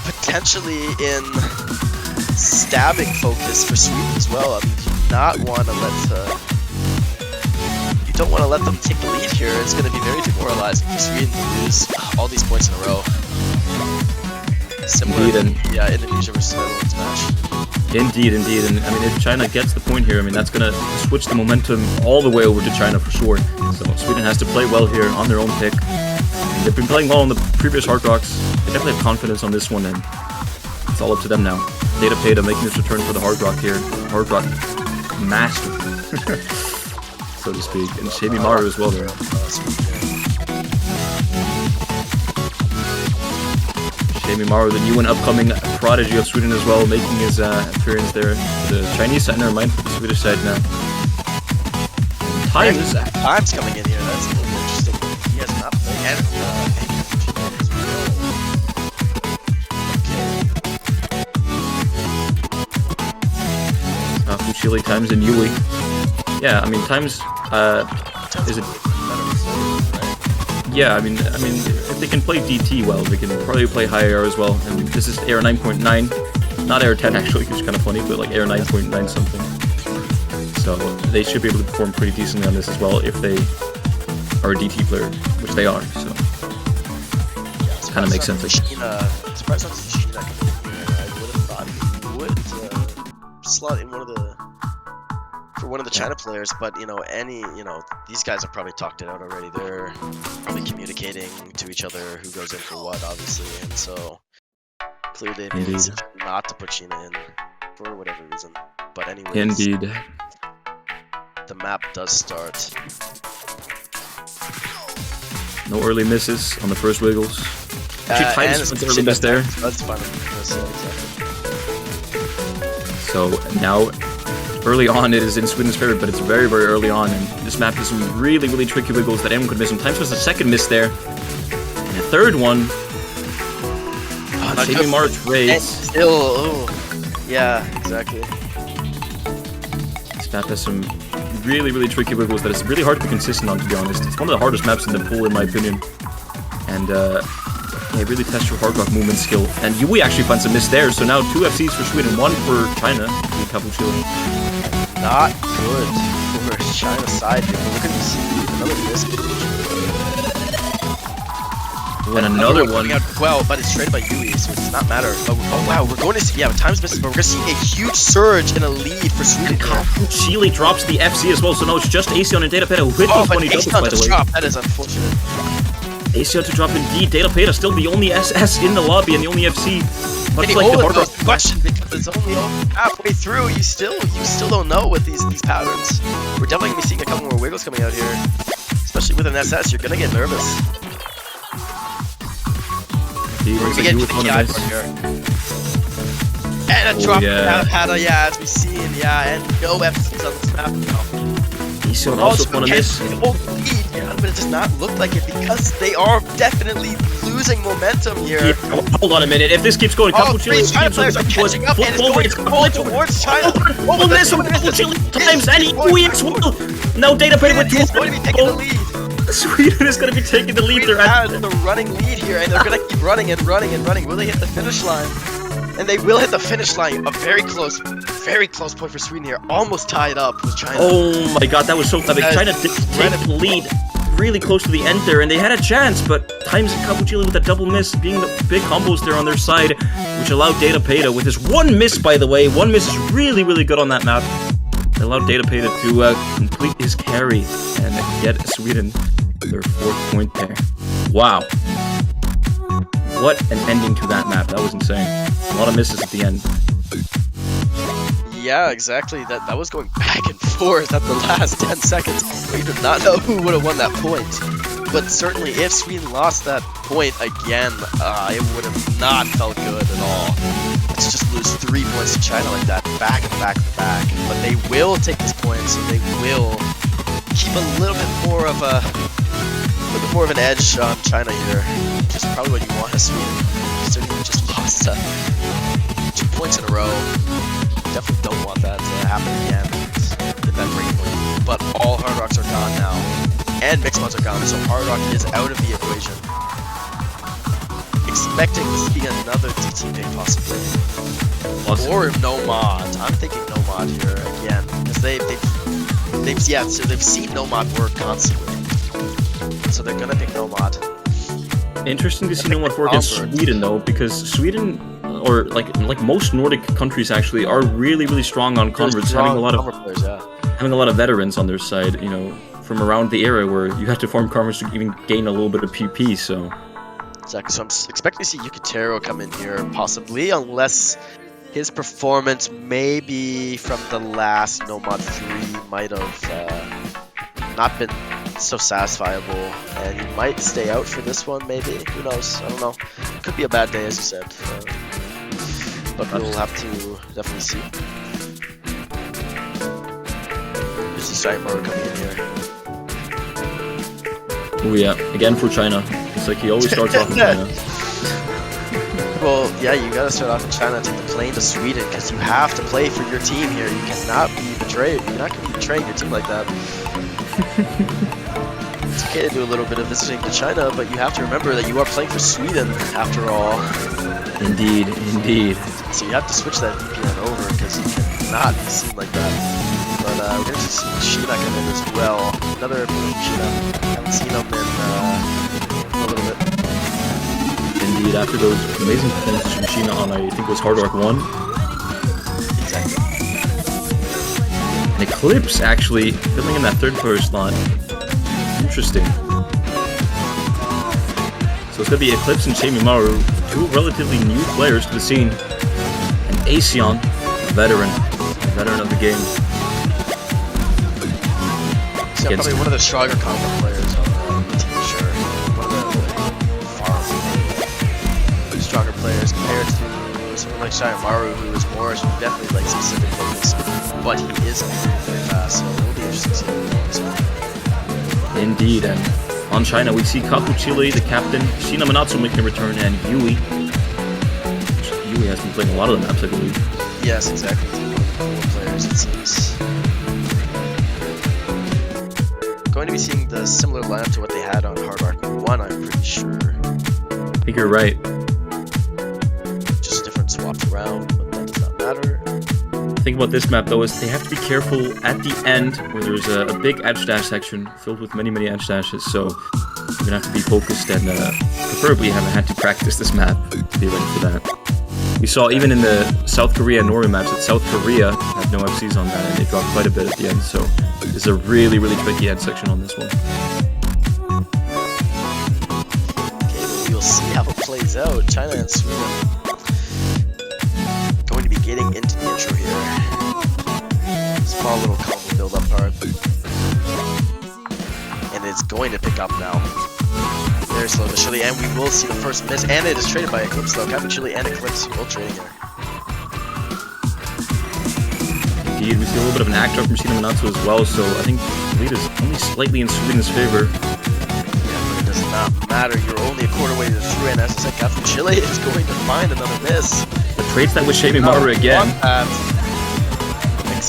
Speaker 2: potentially in stabbing focus for Sweden as well. I mean, you do not want to don't want to let them take the lead here. It's going to be very demoralizing for Sweden to lose all these points in a row. Similar to Indonesia versus Netherlands match.
Speaker 1: Indeed. And I mean, if China gets the point here, I mean, that's going to switch the momentum all the way over to China for sure. So Sweden has to play well here on their own pick. And they've been playing well on the previous Hard Rocks. They definitely have confidence on this one, and it's all up to them now. Data Peta making his return for the Hard Rock here. Hard Rock master. So to speak, and Shaby Maru as well there. Jamie Morrow, the new and upcoming prodigy of Sweden as well, making his appearance there. The Chinese side, never mind, the Swedish side now.
Speaker 2: Time's coming in here. That's a little interesting. He has not played.
Speaker 1: Fuchile, Times, and Yui. Yeah, I mean, Times is it? Yeah, I mean, if they can play DT well, they can probably play high air as well. And this is air 9.9, not air 10 actually, which is kind of funny, but like air 9.9 something. So they should be able to perform pretty decently on this as well if they are a DT player, which they are. So it kind of makes sense.
Speaker 2: Surprised not to see Sheena coming in here. I would have thought he would slot in one of the China players, but these guys have probably talked it out already. They're probably communicating to each other who goes in for what, obviously, and so clearly they made a decision not to put Sheena in for whatever reason. But anyways,
Speaker 1: indeed,
Speaker 2: the map does start.
Speaker 1: No early misses on the first wiggles. Actually, Times went early miss there.
Speaker 2: That's fine. Exactly.
Speaker 1: So now, early on, it is in Sweden's favor, but it's very, very early on, and this map has some really, really tricky wiggles that anyone could miss. Sometimes there's a second miss there, and a third one. Jamie Morrow trades.
Speaker 2: Still, yeah, exactly.
Speaker 1: This map has some really, really tricky wiggles that it's really hard to be consistent on, to be honest. It's one of the hardest maps in the pool, in my opinion. And, yeah, really test your hard rock movement skill. And Yui actually finds a miss there, so now 2 FCs for Sweden, 1 for China.
Speaker 2: Not good for China's side here. We're going to see another miss.
Speaker 1: And another one.
Speaker 2: Well, but it's traded by Yui, so it does not matter. Oh wow, we're going to see, Times misses, but we're going to see a huge surge in a lead for Sweden.
Speaker 1: Chile drops the FC as well, so now it's just Asion and Datapeta who hit those 20 doubles, by the way.
Speaker 2: That is unfortunate.
Speaker 1: Asion to drop indeed. Datapeta still the only SS in the lobby and the only FC. Much like the hard rock
Speaker 2: question, because it's only halfway through. You still don't know with these patterns. We're definitely going to be seeing a couple more wiggles coming out here, especially with an SS. You're going to get nervous.
Speaker 1: We're getting to the key
Speaker 2: here. And a drop as we've seen, and no FCs on this map now.
Speaker 1: Asion also won a miss.
Speaker 2: But it does not look like it because they are definitely losing momentum here.
Speaker 1: Yeah, hold on a minute. If this keeps going,
Speaker 2: Chile players are catching up and it's going towards China.
Speaker 1: Oh, this one, Chile Times, and Yui as well. Now Datapeta with 2.
Speaker 2: Is going to be taking the lead.
Speaker 1: Sweden is going to be taking the lead.
Speaker 2: Sweden has the running lead here, and they're going to keep running and running and running. Will they hit the finish line? And they will hit the finish line. A very close point for Sweden here. Almost tied up with China.
Speaker 1: Oh my god, that was so clever. China did take the lead really close to the end there, and they had a chance, but Times and Capuchilli with a double miss, being the big combos there on their side, which allowed Datapeta with his one miss, by the way. One miss is really, really good on that map. It allowed Datapeta to complete his carry and get Sweden their 4th point there. Wow. What an ending to that map. That was insane. A lot of misses at the end.
Speaker 2: Yeah, exactly. That was going back and forth at the last 10 seconds. We did not know who would have won that point. But certainly, if Sweden lost that point again, it would have not felt good at all. To just lose 3 points to China like that, back to back to back. But they will take this point, so they will keep a little bit more of an edge on China here, which is probably what you want as Sweden. Considering we just lost 2 points in a row. Definitely don't want that to happen again. Get that break point. But all Hard Rocks are gone now, and Mixed Mods are gone, so Hard Rock is out of the equation. Expecting to see another DT pick possibly, or no mod. I'm thinking no mod here again, because they've seen no mod work constantly. So they're gonna pick no mod.
Speaker 1: Interesting to see no mod work in Sweden though, because Sweden, or like most Nordic countries actually, are really, really strong on converts, having a lot of veterans on their side, you know, from around the era where you had to farm converts to even gain a little bit of PP. So
Speaker 2: exactly. So I'm expecting to see Yukitero come in here possibly, unless his performance maybe from the last No Mod 3 might have not been so satisfiable, and he might stay out for this one, maybe. Who knows? I don't know. Could be a bad day, as you said. But we'll have to definitely see. This is Giant Maru coming in here.
Speaker 1: Oh yeah, again for China. It's like he always starts off in China.
Speaker 2: Well, yeah, you gotta start off in China, take the plane to Sweden, because you have to play for your team here. You cannot be betrayed. You're not gonna be betraying your team like that. It's okay to do a little bit of visiting to China, but you have to remember that you are playing for Sweden, after all.
Speaker 1: Indeed, indeed.
Speaker 2: So you have to switch that VPN over, because you cannot be seen like that. But we're going to see Sheena come in as well. Another Sheena. Haven't seen him in a little bit.
Speaker 1: Indeed, after those amazing performances from Sheena on, I think it was Hard Rock 1.
Speaker 2: Exactly.
Speaker 1: And Eclipse actually filling in that third player slot. Interesting. So it's going to be Eclipse and Jamie Maru, two relatively new players to the scene. And Aseon, a veteran of the game.
Speaker 2: So probably one of the stronger combo players on the team, sure. One of the far stronger players compared to someone like Maru, who is more definitely like specific focus, but he is very fast, so it'll be interesting to see him as well.
Speaker 1: Indeed, and on China we see Kakuchile, the captain, Shina Manatsu making a return, and Yui. Yui has been playing a lot of the maps, I believe.
Speaker 2: Yes, exactly. More players, it seems. Going to be seeing the similar lineup to what they had on Hard Rock 1, I'm pretty sure.
Speaker 1: I think you're right.
Speaker 2: Just different swaps around, but that does not matter.
Speaker 1: The thing about this map though is they have to be careful at the end where there's a big edge dash section filled with many edge dashes, so you're gonna have to be focused and preferably haven't had to practice this map to be ready for that. We saw even in the South Korea and Norway maps that South Korea had no FCs on that and they dropped quite a bit at the end, so this is a really tricky edge section on this one.
Speaker 2: Okay, well, we'll see how it plays out. China and Sweden going to be getting into the intro here. Small little combo build-up part. And it's going to pick up now. Very slow but surely, and we will see the first miss, and it is traded by Eclipse though. Kabuchili and Eclipse both trading here.
Speaker 1: Indeed, we see a little bit of an act up from Shina Manatsu as well, so I think the lead is only slightly in Sweden's favor.
Speaker 2: Yeah, but it does not matter. You're only a quarter way through, and as I said, Kabuchili is going to find another miss.
Speaker 1: The trades that with Jamie Maru again.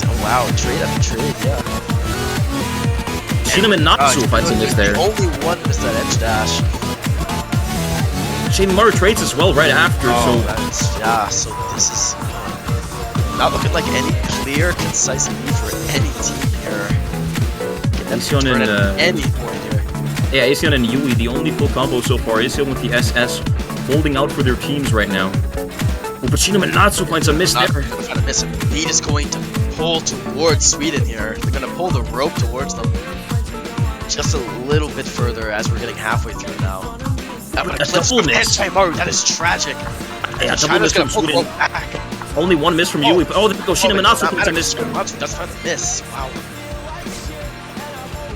Speaker 2: Oh wow, trade after trade, yeah.
Speaker 1: Shina Manatsu finds a miss there.
Speaker 2: Only one miss that edge dash.
Speaker 1: Jamie Maru trades as well right after, so...
Speaker 2: Yeah, so this is not looking like any clear, concise lead for any team here.
Speaker 1: Aseon and...
Speaker 2: any point here.
Speaker 1: Yeah, Aseon and Yui, the only full combo so far. Aseon with the SS holding out for their teams right now. Oh, but Shina Manatsu finds a miss there.
Speaker 2: Find a miss. Lead is going to pull towards Sweden here. They're going to pull the rope towards them. Just a little bit further as we're getting halfway through now.
Speaker 1: A double miss.
Speaker 2: That is tragic.
Speaker 1: Yeah, double miss from Sweden. Only one miss from Yui. Oh, there we go. Shina Manatsu finds a miss.
Speaker 2: Manatsu does find a miss. Wow.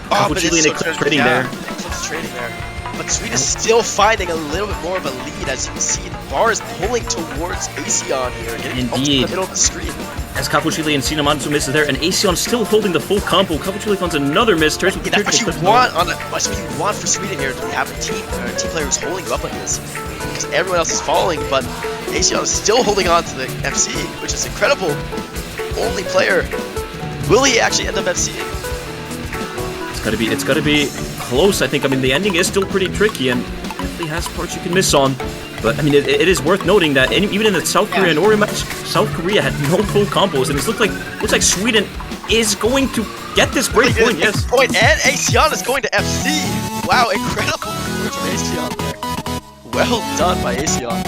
Speaker 1: Kabuchili and Eclipse trading there.
Speaker 2: Eclipse trading there. But Sweden is still finding a little bit more of a lead, as you can see. The bar is pulling towards Aseon here, getting up to the middle of the screen.
Speaker 1: As Kabuchili and Shina Manatsu misses there, and Aseon still holding the full combo. Kabuchili finds another miss. That's what
Speaker 2: you want on that's what you want for Sweden here, to have a team player who's holding you up like this. Because everyone else is falling, but Aseon is still holding on to the FC, which is incredible. Only player. Will he actually end up FCing?
Speaker 1: It's gotta be close, I think. I mean, the ending is still pretty tricky and definitely has parts you can miss on. But I mean, it is worth noting that even in the South Korea and Norway match, South Korea had no full combos, and it looks like Sweden is going to get this break point. Yes.
Speaker 2: Point, and Aseon is going to FC. Wow, incredible from Aseon there. Well done by Aseon.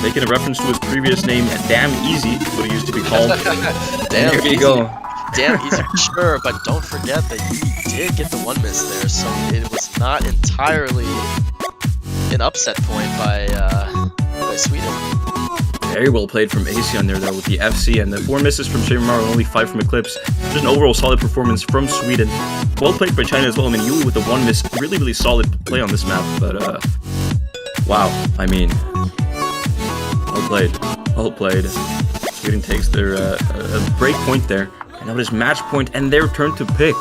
Speaker 1: Making a reference to his previous name, Damn Easy, what he used to be called.
Speaker 2: Damn
Speaker 1: there you go.
Speaker 2: Damn easy, sure, but don't forget that you did get the one miss there, so it was not entirely an upset point by Sweden.
Speaker 1: Very well played from AC on there, though, with the FC and the 4 misses from Shimamaru and only 5 from Eclipse. Just an overall solid performance from Sweden. Well played by China as well. I mean, Yuli with the 1 miss, really solid play on this map, but, wow. I mean, well played. Well played. Sweden takes their a break point there, and now it is match point and their turn to pick.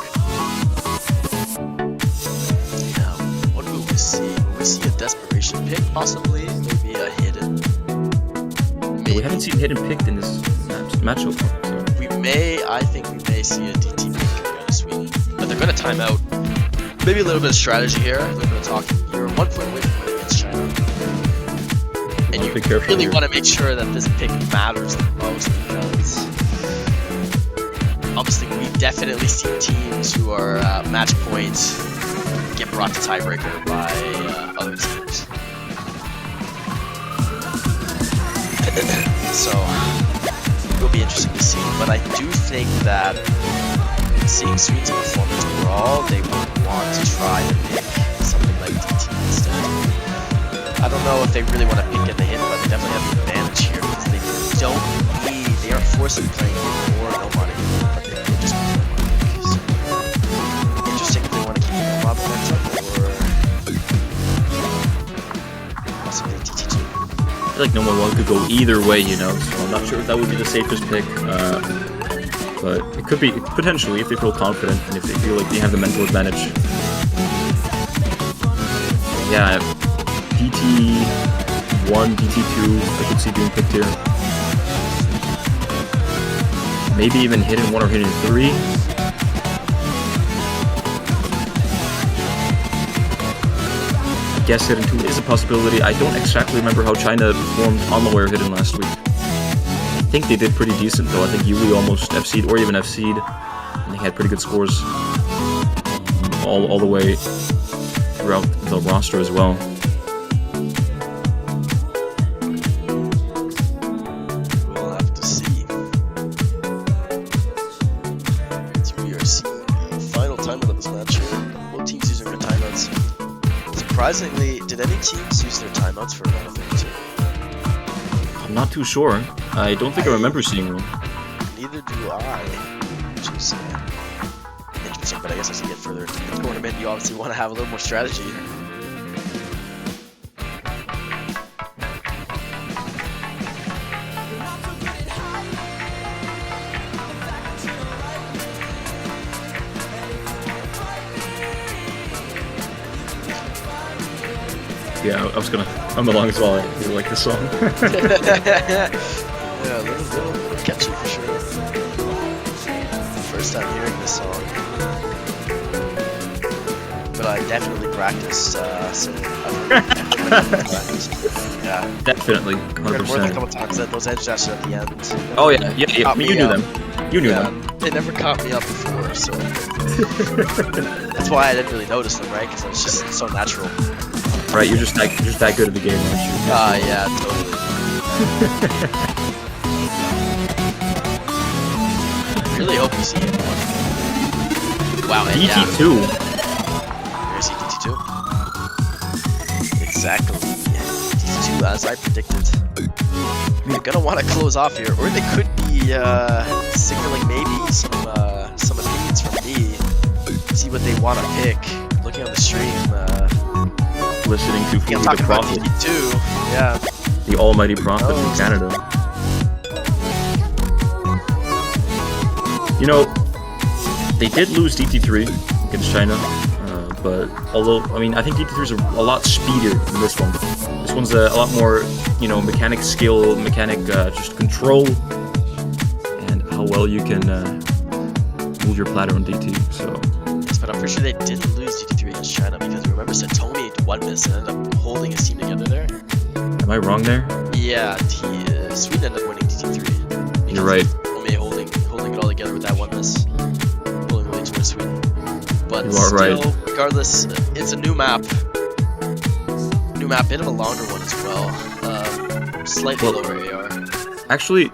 Speaker 2: Yeah, what will we see? Will we see a desperation pick, possibly? Maybe a hidden.
Speaker 1: We haven't seen hidden picked in this match so far. So.
Speaker 2: We may, I think we may see a DT pick coming out of Sweden, but they're going to time out. Maybe a little bit of strategy here, a little bit of talking. You're 1 point away from winning against China. And you really want to make sure that this pick matters the most, because obviously we've definitely seen teams who are match points get brought to tiebreaker by other teams. So it will be interesting to see, but I do think that seeing Sweden's performance overall, they would want to try to pick something like DT instead. I don't know if they really want to pick in the hit, but they definitely have the advantage here because they aren't forced to be playing or no money, but they just want money. So interesting if they want to keep the mob points up or possibly DT2.
Speaker 1: I feel like no one could go either way, you know, so I'm not sure if that would be the safest pick, but it could be, potentially, if they feel confident and if they feel like they have the mental advantage. Yeah, DT1, DT2, I could see being picked here. Maybe even hidden 1 or hidden 3. I guess hidden 2 is a possibility. I don't exactly remember how China performed on the wire hidden last week. I think they did pretty decent though. I think Yuli almost FC'd or even FC'd. And they had pretty good scores all the way throughout the roster as well.
Speaker 2: We'll have to see. So we are seeing the final timeout of this match here. Both teams using their timeouts. Surprisingly, did any teams use their timeouts for round of 32?
Speaker 1: I'm not too sure. I don't think I remember seeing one.
Speaker 2: Neither do I. Which is interesting, but I guess as you get further into the tournament, you obviously want to have a little more strategy.
Speaker 1: Yeah, I was gonna hum along as well. I really like this song.
Speaker 2: Yeah, a little catchy for sure. First time hearing this song. But I definitely practiced, so yeah.
Speaker 1: Definitely,
Speaker 2: More than a
Speaker 1: 100%.
Speaker 2: couple times that those edge dashes at the end.
Speaker 1: Oh yeah. I mean, you knew them. You knew them.
Speaker 2: They never caught me up before, so that's why I didn't really notice them, right? Because it's just so natural.
Speaker 1: Right, you're just that good at the game, aren't you?
Speaker 2: Yeah, totally. Really hope you see it. Wow, and yeah.
Speaker 1: DT2.
Speaker 2: There's DT2. Exactly. DT2 as I predicted. They're gonna want to close off here, or they could be signaling maybe some opinions from me. See what they want to pick. Looking on the stream.
Speaker 1: Listening to
Speaker 2: Yeah,
Speaker 1: Fully the
Speaker 2: talking about
Speaker 1: Prophet,
Speaker 2: DT2. Yeah.
Speaker 1: the almighty prophet from Canada. You know, they did lose DT3 against China, but although, I mean, I think DT3 is a lot speedier than this one. This one's a lot more, you know, mechanic skill, just control, and how well you can move your platter on DT, so.
Speaker 2: Yes, but I'm pretty sure they didn't lose DT3 against China because remember Satomi had 1 miss and ended up holding his team together there.
Speaker 1: Am I wrong there?
Speaker 2: Yeah, Sweden ended up winning DT3.
Speaker 1: You're right.
Speaker 2: Satomi holding it all together with that 1 miss. Pulling away towards Sweden. But
Speaker 1: You are
Speaker 2: still,
Speaker 1: right.
Speaker 2: regardless, it's a new map. Bit of a longer one as well. Slightly lower AR.
Speaker 1: Actually,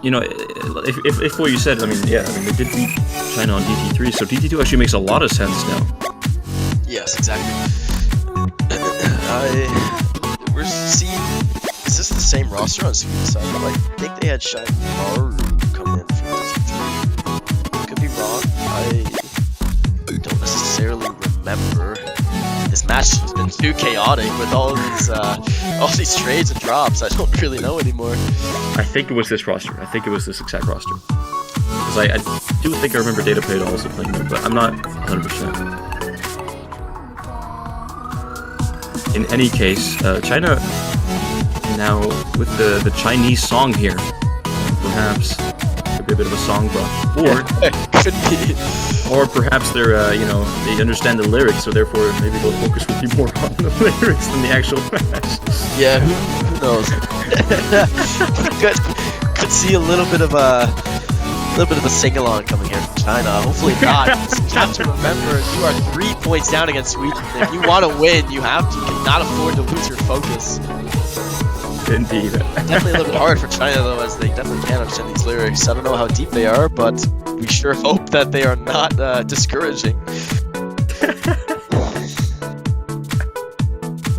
Speaker 1: you know, if what you said, I mean, yeah, I mean, they did beat China on DT3, so DT2 actually makes a lot of sense now.
Speaker 2: We're seeing. Is this the same roster on Sweden's side, but I think they had Shine Maru come in from DT3. Could be wrong. I don't necessarily remember. This match has been too chaotic with all these trades and drops. I don't really know anymore.
Speaker 1: I think it was this roster. I think it was this exact roster. Because I do think I remember Data Peta also playing them, but I'm not 100%. In any case, China now with the Chinese song here, perhaps could be a bit of a song buff, or
Speaker 2: could be,
Speaker 1: or perhaps they're they understand the lyrics, so therefore maybe they'll focus with you more on the lyrics than the actual match.
Speaker 2: Yeah, who knows? could see a little bit of a sing-along coming here from China. Hopefully not. You have to remember, you are 3 points down against Sweden. If you want to win, you cannot afford to lose your focus.
Speaker 1: Indeed.
Speaker 2: Definitely a little bit hard for China, though, as they definitely can't understand these lyrics. I don't know how deep they are, but we sure hope that they are not discouraging.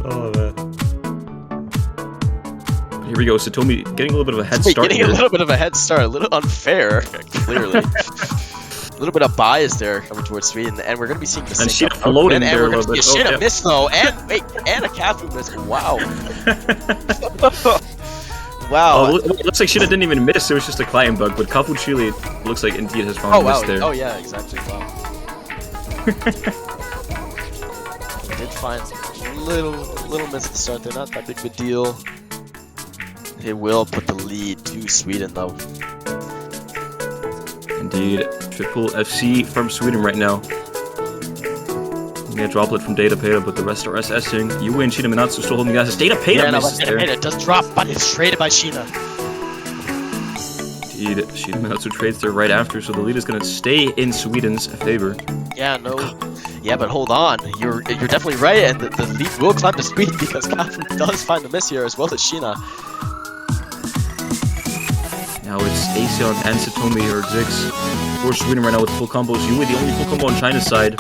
Speaker 1: Oh, man. Here we go, Satomi getting a little bit of a head start.
Speaker 2: Getting a little bit of a head start, a little unfair, clearly. A little bit of bias there coming towards Sweden, and we're going to be seeing the
Speaker 1: and
Speaker 2: same.
Speaker 1: Sheena floating there a little bit.
Speaker 2: Sheena miss though, and wait, and a Cafu miss. Wow. Wow.
Speaker 1: Oh, it looks like Sheena didn't even miss. It was just a client bug, but Cafu Chile looks like indeed has found a miss there.
Speaker 2: Oh yeah, exactly. Wow. Did find a little miss at the start there. Not that big of a deal. It will put the lead to Sweden though.
Speaker 1: Indeed, triple FC from Sweden right now. A droplet from Data Peta, but the rest are SSing. Yui and Sheena Minatsu still holding the guys. Data Peta misses there.
Speaker 2: It does drop, but it's traded by Sheena.
Speaker 1: Indeed, Sheena Minatsu trades there right after, so the lead is going to stay in Sweden's favor.
Speaker 2: Yeah, no. Yeah, but hold on. You're definitely right, and the lead will climb to Sweden because Cafu does find the miss here as well as Sheena.
Speaker 1: Now it's Aseon and Satomi or Zix for Sweden right now with full combos. Yui, the only full combo on China's side.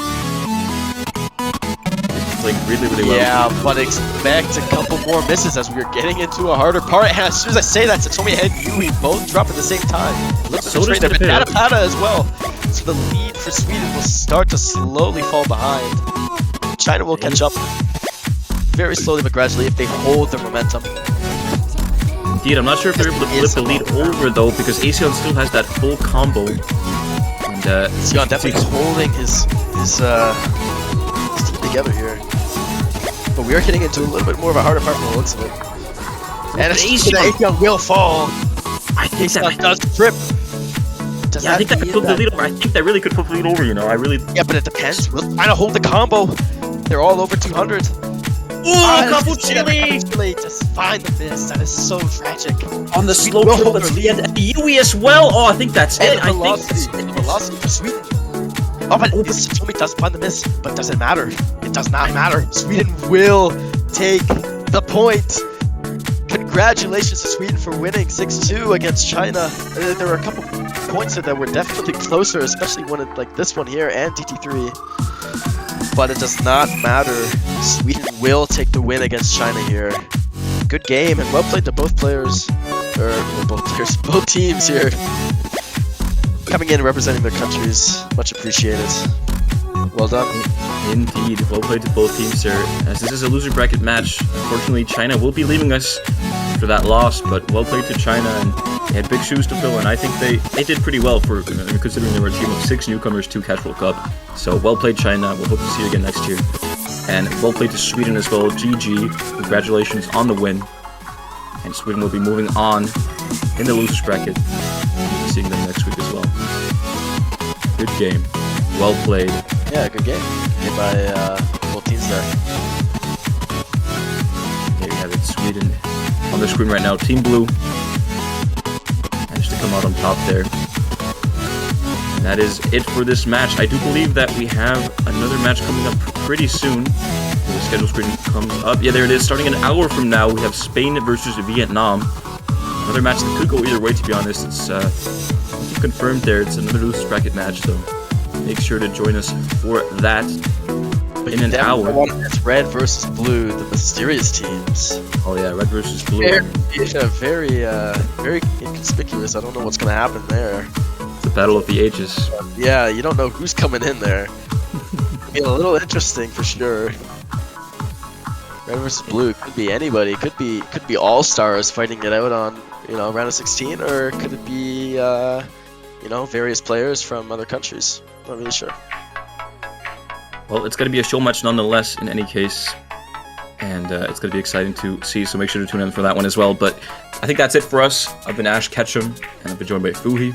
Speaker 1: He's playing really well.
Speaker 2: Yeah, but expect a couple more misses as we're getting into a harder part. And as soon as I say that, Satomi and Yui both drop at the same time. Looks
Speaker 1: So
Speaker 2: like
Speaker 1: does
Speaker 2: the
Speaker 1: Data
Speaker 2: Peta as well. So the lead for Sweden will start to slowly fall behind. China will catch up very slowly but gradually if they hold their momentum.
Speaker 1: Indeed, I'm not sure if they're able to flip the lead over though, because Aseon still has that full combo. And
Speaker 2: Aseon definitely holding his team together here. But we are getting into a little bit more of a harder part from the looks of it. And Aseon will fall.
Speaker 1: I think
Speaker 2: Aseon does trip.
Speaker 1: Yeah, I think that could flip the lead over. I think that really could flip the lead over, you know.
Speaker 2: Yeah, but it depends. We'll try to hold the combo. They're all over 200.
Speaker 1: Ooh, couple Chile!
Speaker 2: Just find the miss. That is so tragic.
Speaker 1: On the slow triple at the end. And Yui as well. Oh, I think that's it. I think
Speaker 2: velocity for Sweden. Oh, but Satomi does find the miss, but does it matter? It does not matter. Sweden will take the point. Congratulations to Sweden for winning 6-2 against China. There were a couple points that were definitely closer, especially one like this one here and DT3. But it does not matter. Sweden will take the win against China here. Good game and well played to both players, both teams here. Coming in and representing their countries, much appreciated. Well done.
Speaker 1: Indeed, well played to both teams here. As this is a loser bracket match, unfortunately China will be leaving us after that loss, but well played to China, and they had big shoes to fill, and I think they did pretty well for considering they were a team of 6 newcomers to Catch World Cup. So well played China, we'll hope to see you again next year. And well played to Sweden as well, GG, congratulations on the win. And Sweden will be moving on in the losers bracket, seeing them next week as well. Good game, well played.
Speaker 2: Yeah, good game. Game by both teams there.
Speaker 1: There you have it, Sweden on the screen right now. Team Blue managed to come out on top there. And that is it for this match. I do believe that we have another match coming up pretty soon. The schedule screen comes up. Yeah, there it is. Starting an hour from now, we have Spain versus Vietnam. Another match that could go either way, to be honest. It's confirmed there. It's another losers bracket match, so make sure to join us for that. in an hour.
Speaker 2: It's red versus blue, the mysterious teams.
Speaker 1: Oh yeah, red versus blue.
Speaker 2: Very inconspicuous. I don't know what's gonna happen there.
Speaker 1: The battle of the ages.
Speaker 2: Yeah, you don't know who's coming in there. Be a little interesting for sure. Red versus blue could be anybody. Could be all stars fighting it out on round of 16, or could it be various players from other countries? Not really sure.
Speaker 1: Well, it's going to be a show match nonetheless in any case, and it's going to be exciting to see, so make sure to tune in for that one as well. But I think that's it for us. I've been Ash Ketchum, and I've been joined by Fuhi.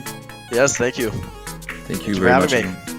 Speaker 2: Yes, thank you.
Speaker 1: Thank you
Speaker 2: Thanks
Speaker 1: very
Speaker 2: for
Speaker 1: much.
Speaker 2: having me.